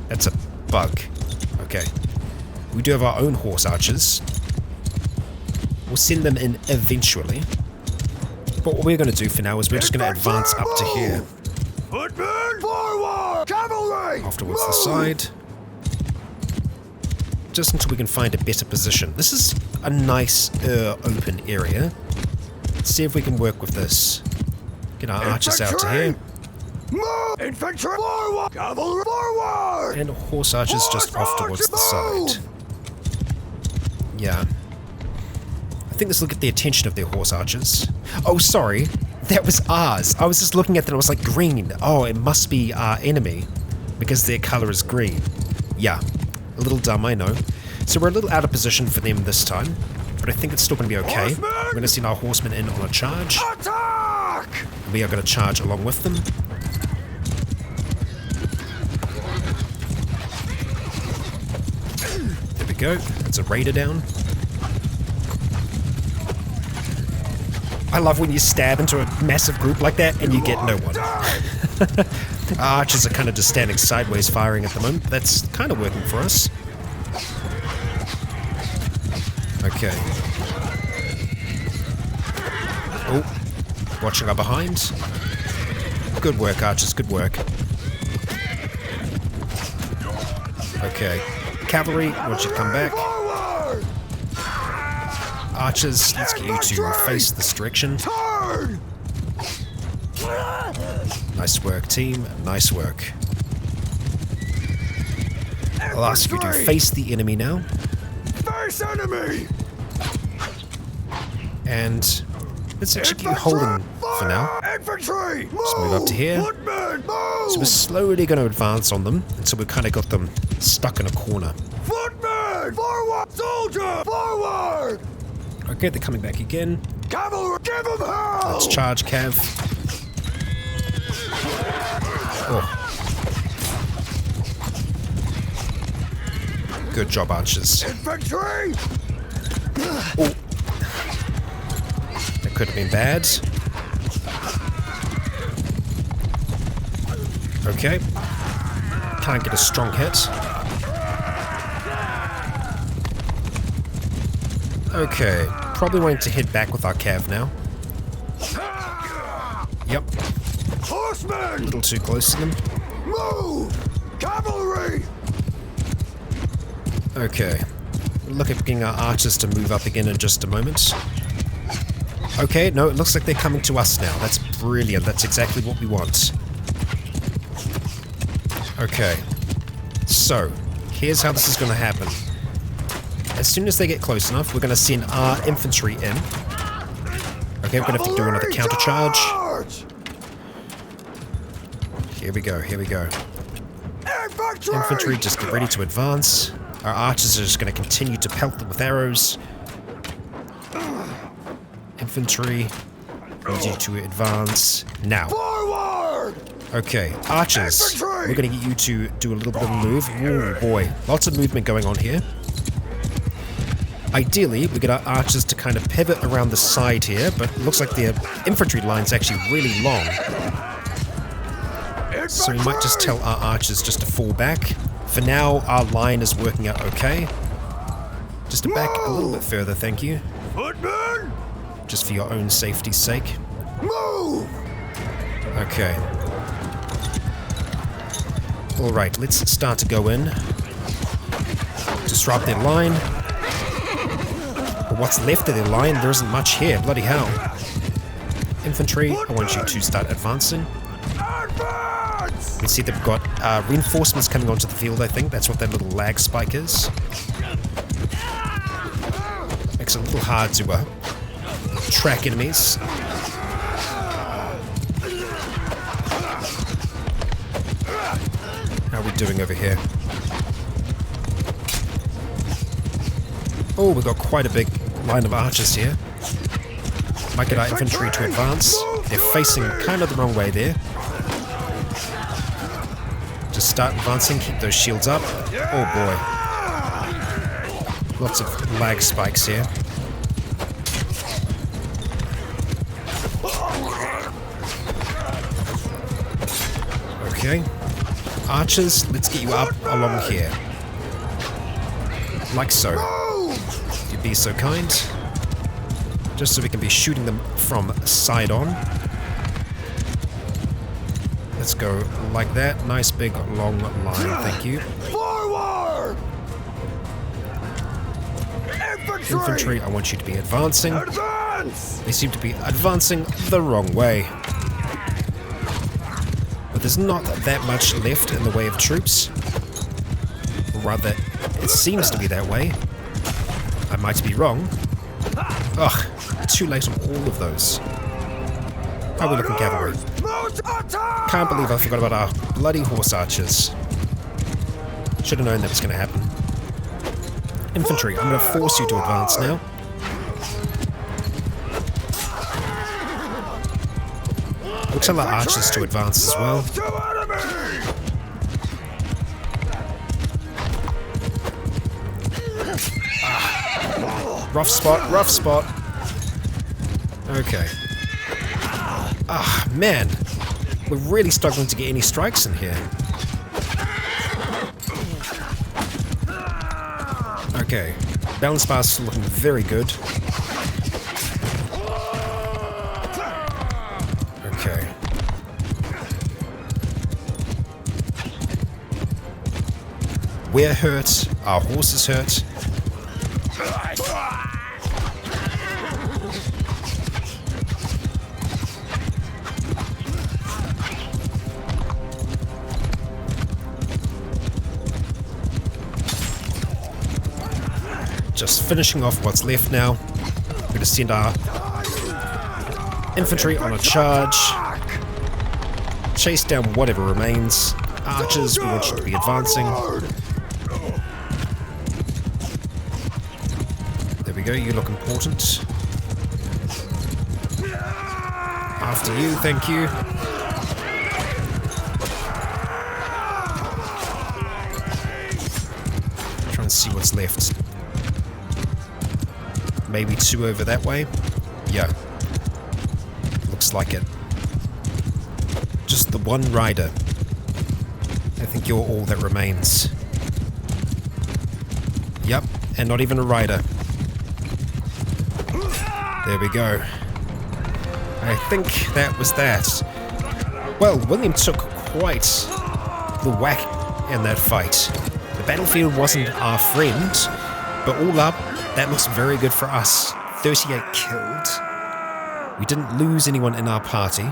that's a bug. Okay. We do have our own horse archers. We'll send them in eventually. But what we're going to do for now is we're just going to advance up to here. Footmen forward! Cavalry! Off towards the side. Just until we can find a better position. This is a nice open area. Let's see if we can work with this. Get our archers out to here. Move! Infantry forward! Cavalry forward! And horse archers just off towards the side. Yeah. I think this will get the attention of their horse archers. Oh, sorry. That was ours. I was just looking at that and I was like, green. Oh, it must be our enemy because their color is green. Yeah. A little dumb, I know. So we're a little out of position for them this time, but I think it's still going to be okay. Horsemen! We're going to send our horsemen in on a charge. Attack! We are going to charge along with them. There we go. That's a raider down. I love when you stab into a massive group like that and you get no one. Our archers are kind of just standing sideways firing at the moment. That's kind of working for us. Okay. Oh, watching our behind. Good work, archers, good work. Okay. Cavalry, I want you to come back. Archers, let's get you to face this direction. Turn! Nice work, team. Nice work. I'll ask you to face the enemy now. Face enemy! And let's actually keep holding for now. Infantry! Let's move up to here. Footmen, move! So we're slowly going to advance on them until we've kind of got them stuck in a corner. Footmen! Forward! Soldier! Forward! Okay, they're coming back again. Cavalry! Give them hell! Let's charge, Cav. Oh. Good job, archers. Infantry! Oh. That could have been bad. Okay. Can't get a strong hit. Okay. Probably wanting to head back with our cav now. Yep. Horsemen! A little too close to them. Move! Cavalry! Okay. Look at getting our archers to move up again in just a moment. Okay, no, it looks like they're coming to us now. That's brilliant. That's exactly what we want. Okay. So, here's how this is going to happen. As soon as they get close enough, we're going to send our infantry in. Okay, we're going to have to do another counter charge. Here we go, here we go. Infantry, just get ready to advance. Our archers are just going to continue to pelt them with arrows. Infantry, need you to advance now. Forward! Okay, archers, Infantry! we're going to get you to do a little bit of a move. Oh boy, lots of movement going on here. Ideally, we get our archers to kind of pivot around the side here, but it looks like their infantry line's actually really long. So we might just tell our archers just to fall back. For now, our line is working out okay. Just to back a little bit further, thank you. Footmen! Just for your own safety's sake. Move! Okay. Alright, let's start to go in. Disrupt their line. But what's left of their line, there isn't much here. Bloody hell. Infantry, I want you to start advancing. Advance! You can see they've got reinforcements coming onto the field, I think. That's what that little lag spike is. Makes it a little hard to track enemies. How are we doing over here? Oh, we've got quite a big line of archers here. Might get our infantry to advance. They're facing kind of the wrong way there. Just start advancing, keep those shields up. Oh boy. Lots of lag spikes here. Okay. Archers, let's get you up along here. Like so. If you'd be so kind. Just so we can be shooting them from side on. Let's go like that. Nice big long line, thank you. Forward! Infantry, I want you to be advancing. Advance! They seem to be advancing the wrong way. But there's not that much left in the way of troops. Or rather, it seems to be that way. I might be wrong. Ugh, too late on all of those. How are we looking, cavalry? Can't believe I forgot about our bloody horse archers. Should have known that was going to happen. Infantry, I'm going to force you to advance now. We'll tell our archers to advance as well. Rough spot, rough spot. Okay. Ah, man. We're really struggling to get any strikes in here. Okay. Balance bar's looking very good. Okay. We're hurt. Our horse is hurt. Just finishing off what's left now. We're going to send our infantry on a charge. Chase down whatever remains. Archers, we want you to be advancing. There we go, you look important. After you, thank you. Try and see what's left. Maybe two over that way? Yeah. Looks like it. Just the one rider. I think you're all that remains. Yep, and not even a rider. There we go. I think that was that. Well, William took quite the whack in that fight. The battlefield wasn't our friend, but all up, that looks very good for us. 38 killed. We didn't lose anyone in our party.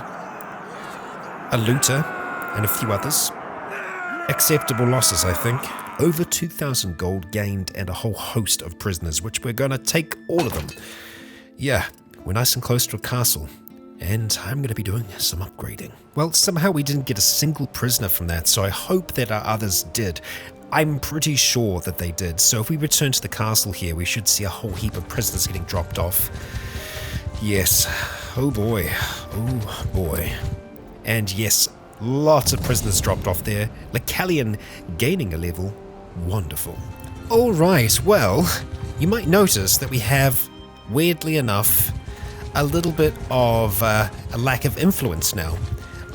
A looter and a few others. Acceptable losses, I think. Over 2,000 gold gained and a whole host of prisoners, which we're gonna take all of them. Yeah, we're nice and close to a castle. And I'm gonna be doing some upgrading. Well, somehow we didn't get a single prisoner from that, so I hope that our others did. I'm pretty sure that they did, so if we return to the castle here, we should see a whole heap of prisoners getting dropped off. Yes. Oh boy. Oh boy. And yes, lots of prisoners dropped off there. Lecalian gaining a level. Wonderful. Alright, well, you might notice that we have, weirdly enough, a little bit of a lack of influence now.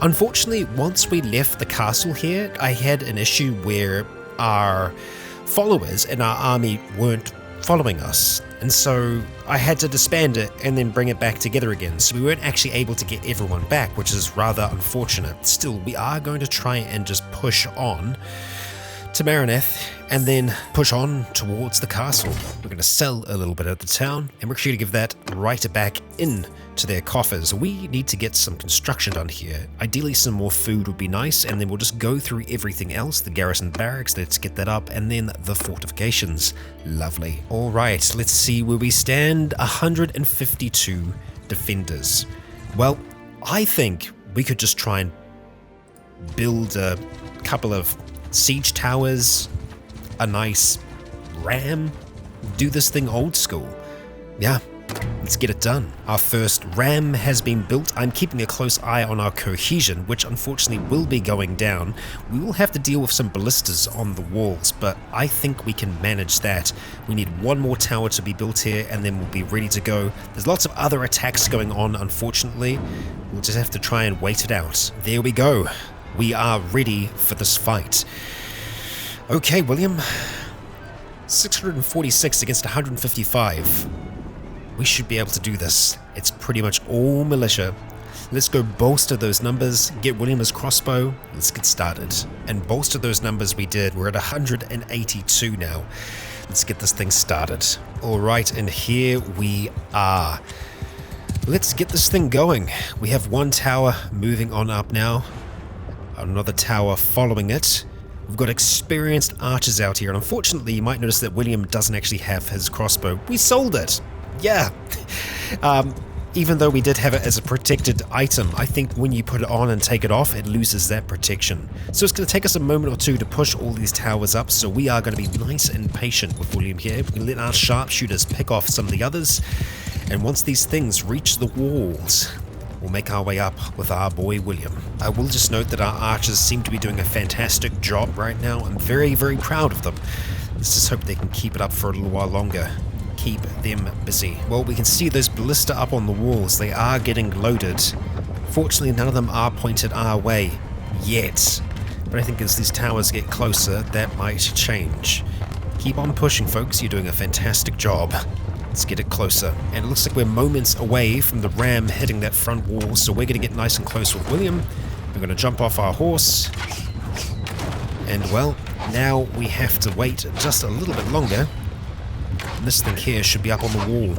Unfortunately, once we left the castle here, I had an issue where our followers in our army weren't following us, and so I had to disband it and then bring it back together again, so we weren't actually able to get everyone back, which is rather unfortunate. Still, we are going to try and just push on to Marineth and then push on towards the castle. We're going to sell a little bit of the town and we're actually going to give that right back in to their coffers. We need to get some construction done here. Ideally some more food would be nice, and then we'll just go through everything else. The garrison barracks, let's get that up, and then the fortifications. Lovely. Alright, let's see where we stand. 152 defenders. Well, I think we could just try and build a couple of siege towers, a nice ram, do this thing old school. Yeah, Let's get it done. Our first ram has been built. I'm keeping a close eye on our cohesion, which unfortunately will be going down. We will have to deal with some ballistas on the walls, but I think we can manage that. We need one more tower to be built here, and then we'll be ready to go. There's lots of other attacks going on, unfortunately. We'll just have to try and wait it out. There we go. We are ready for this fight. Okay, William. 646 against 155. We should be able to do this. It's pretty much all militia. Let's go bolster those numbers, get William his crossbow, let's get started. And bolster those numbers we did. We're at 182 now. Let's get this thing started. Alright, and here we are. Let's get this thing going. We have one tower moving on up now. Another tower following it. We've got experienced archers out here, and unfortunately you might notice that William doesn't actually have his crossbow. We sold it! Yeah. Even though we did have it as a protected item, I think when you put it on and take it off, it loses that protection. So it's going to take us a moment or two to push all these towers up, so we are going to be nice and patient with William here. We can let our sharpshooters pick off some of the others, and once these things reach the walls, we'll make our way up with our boy William. I will just note that our archers seem to be doing a fantastic job right now. I'm very, very proud of them. Let's just hope they can keep it up for a little while longer. Keep them busy. Well, we can see those ballista up on the walls. They are getting loaded. Fortunately, none of them are pointed our way yet. But I think as these towers get closer, that might change. Keep on pushing, folks. You're doing a fantastic job. Let's get it closer. And it looks like we're moments away from the ram hitting that front wall, so we're going to get nice and close with William. We're going to jump off our horse. And, well, now we have to wait just a little bit longer. This thing here should be up on the wall.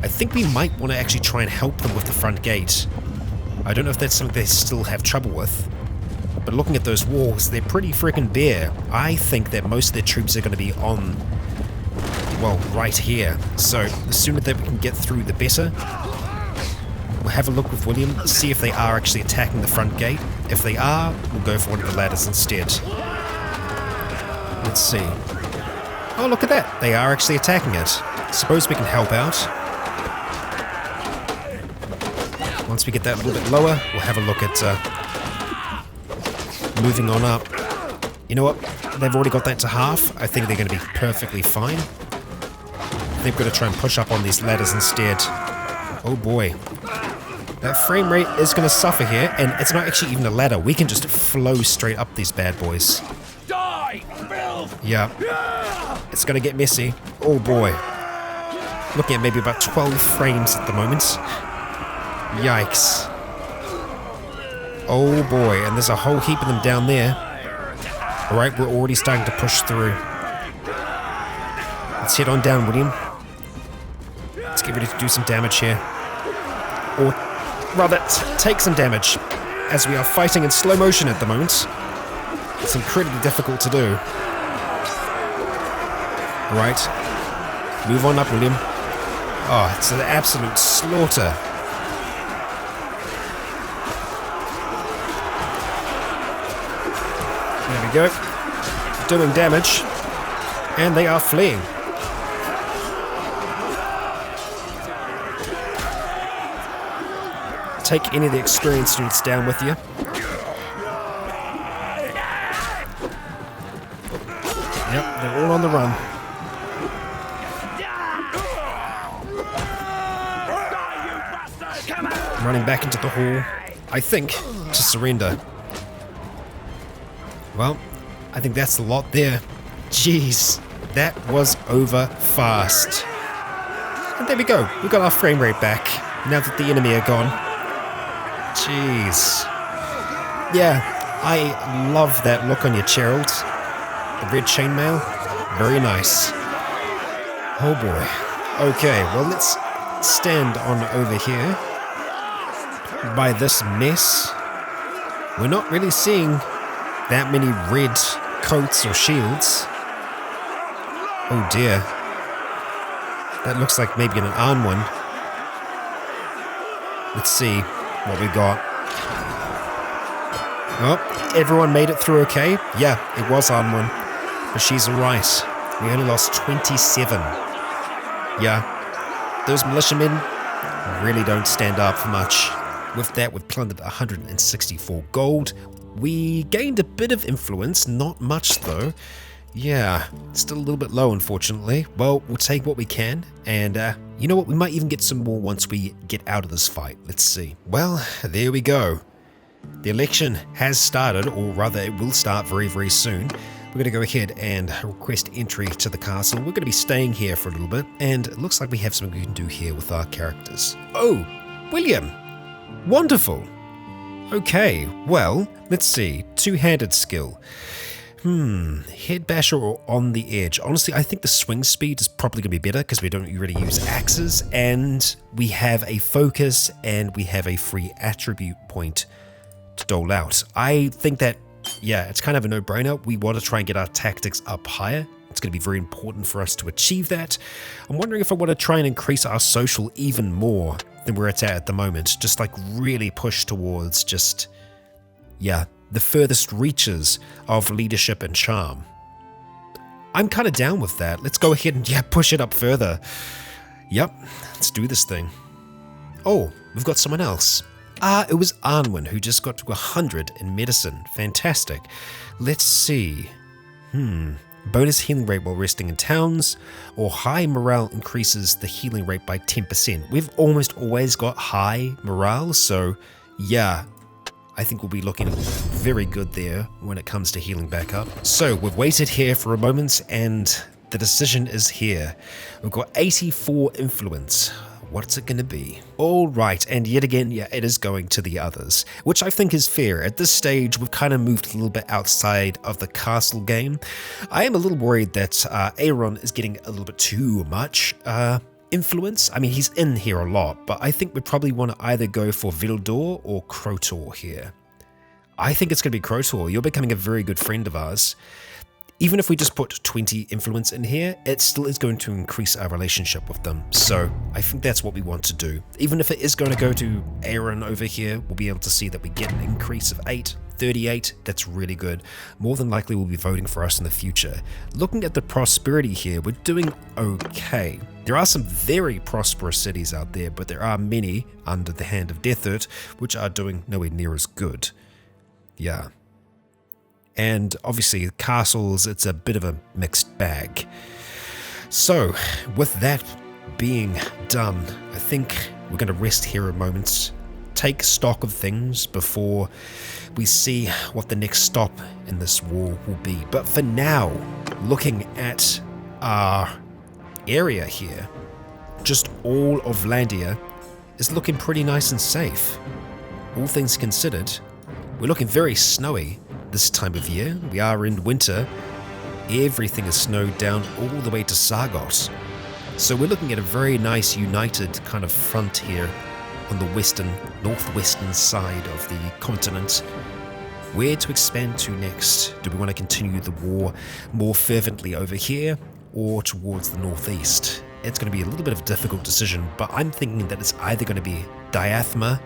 I think we might want to actually try and help them with the front gate. I don't know if that's something they still have trouble with. But looking at those walls, they're pretty freaking bare. I think that most of their troops are going to be on, well, right here. So the sooner that we can get through, the better. We'll have a look with William, see if they are actually attacking the front gate. If they are, we'll go for one of the ladders instead. Let's see. Oh, look at that. They are actually attacking it. Suppose we can help out. Once we get that a little bit lower, we'll have a look at moving on up. You know what? They've already got that to half. I think they're going to be perfectly fine. They've got to try and push up on these ladders instead. Oh boy. That frame rate is going to suffer here, and it's not actually even a ladder. We can just flow straight up these bad boys. Yeah. It's going to get messy. Oh boy. Looking at maybe about 12 frames at the moment. Yikes. Oh boy, and there's a whole heap of them down there. Alright, we're already starting to push through. Let's head on down, William. Let's get ready to do some damage here. Or rather, take some damage, as we are fighting in slow motion at the moment. It's incredibly difficult to do. Right. Move on up, William. Oh, it's an absolute slaughter. There we go. Doing damage. And they are fleeing. Take any of the experienced units down with you. Yep, they're all on the run. Running back into the hall, I think, to surrender. Well, I think that's a lot there. Jeez, that was over fast. And there we go, we got our frame rate back, now that the enemy are gone. Jeez. Yeah, I love that look on your Gerald. The red chainmail, very nice. Oh boy. Okay, well let's stand on over here. By this mess, we're not really seeing that many red coats or shields. Oh dear. That looks like maybe an arm one. Let's see what we got. Oh, everyone made it through okay. Yeah, it was arm one. But she's alright. We only lost 27. Yeah. those militiamen really don't stand up for much. With that, we've plundered 164 gold. We gained a bit of influence, not much though. Yeah, still a little bit low, unfortunately. Well, we'll take what we can, and you know what, we might even get some more once we get out of this fight. Let's see. Well, there we go. The election has started, or rather it will start very, very soon. We're going to go ahead and request entry to the castle. We're going to be staying here for a little bit, and it looks like we have something we can do here with our characters. Oh, William! Wonderful! Okay, well, let's see. Two-handed skill. Head basher or on the edge. Honestly, I think the swing speed is probably going to be better because we don't really use axes, and we have a focus and we have a free attribute point to dole out. I think that, yeah, it's kind of a no-brainer. We want to try and get our tactics up higher. It's going to be very important for us to achieve that. I'm wondering if I want to try and increase our social even more than where it's at the moment. Just like really push towards just, yeah, the furthest reaches of leadership and charm. I'm kind of down with that. Let's go ahead and, yeah, push it up further. Yep, let's do this thing. Oh, we've got someone else. It was Arnwin who just got to 100 in medicine. Fantastic. Let's see. Bonus healing rate while resting in towns, or high morale increases the healing rate by 10%. We've almost always got high morale, so yeah, I think we'll be looking very good there when it comes to healing back up. So we've waited here for a moment, and the decision is here. We've got 84 influence. What's it going to be? All right, and yet again, yeah, it is going to the others, which I think is fair. At this stage, we've kind of moved a little bit outside of the castle game. I am a little worried that Aaron is getting a little bit too much influence. I mean, he's in here a lot, but I think we probably want to either go for Vildor or Crotor here. I think it's going to be Crotor. You're becoming a very good friend of ours. Even if we just put 20 influence in here, it still is going to increase our relationship with them. So I think that's what we want to do. Even if it is going to go to Aaron over here, we'll be able to see that we get an increase of 8, 38. That's really good. More than likely will be voting for us in the future. Looking at the prosperity here, we're doing okay. There are some very prosperous cities out there, but there are many under the hand of Deathert, which are doing nowhere near as good. Yeah. And obviously castles, it's a bit of a mixed bag. So with that being done, I think we're going to rest here a moment, take stock of things before we see what the next stop in this war will be. But for now, looking at our area here, just all of Landia is looking pretty nice and safe. All things considered, we're looking very snowy this time of year. We are in winter. Everything is snowed down all the way to Sargos. So we're looking at a very nice united kind of front here on the northwestern side of the continent. Where to expand to next? Do we want to continue the war more fervently over here or towards the northeast? It's going to be a little bit of a difficult decision, but I'm thinking that it's either going to be Diathma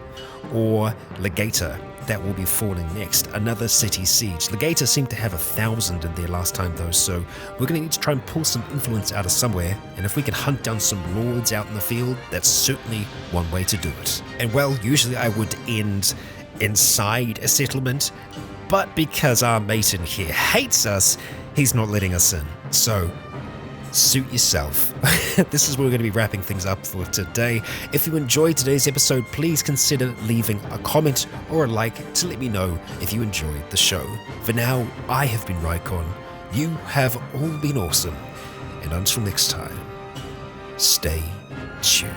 or Legata that will be falling next. Another city siege. Legata seemed to have 1,000 in there last time though, so we're going to need to try and pull some influence out of somewhere, and if we can hunt down some lords out in the field, that's certainly one way to do it. And well, usually I would end inside a settlement, but because our mate in here hates us, he's not letting us in. So suit yourself. This is where we're going to be wrapping things up for today. If you enjoyed today's episode, please consider leaving a comment or a like to let me know if you enjoyed the show. For now, I have been Rycon. You have all been awesome. And until next time, stay tuned.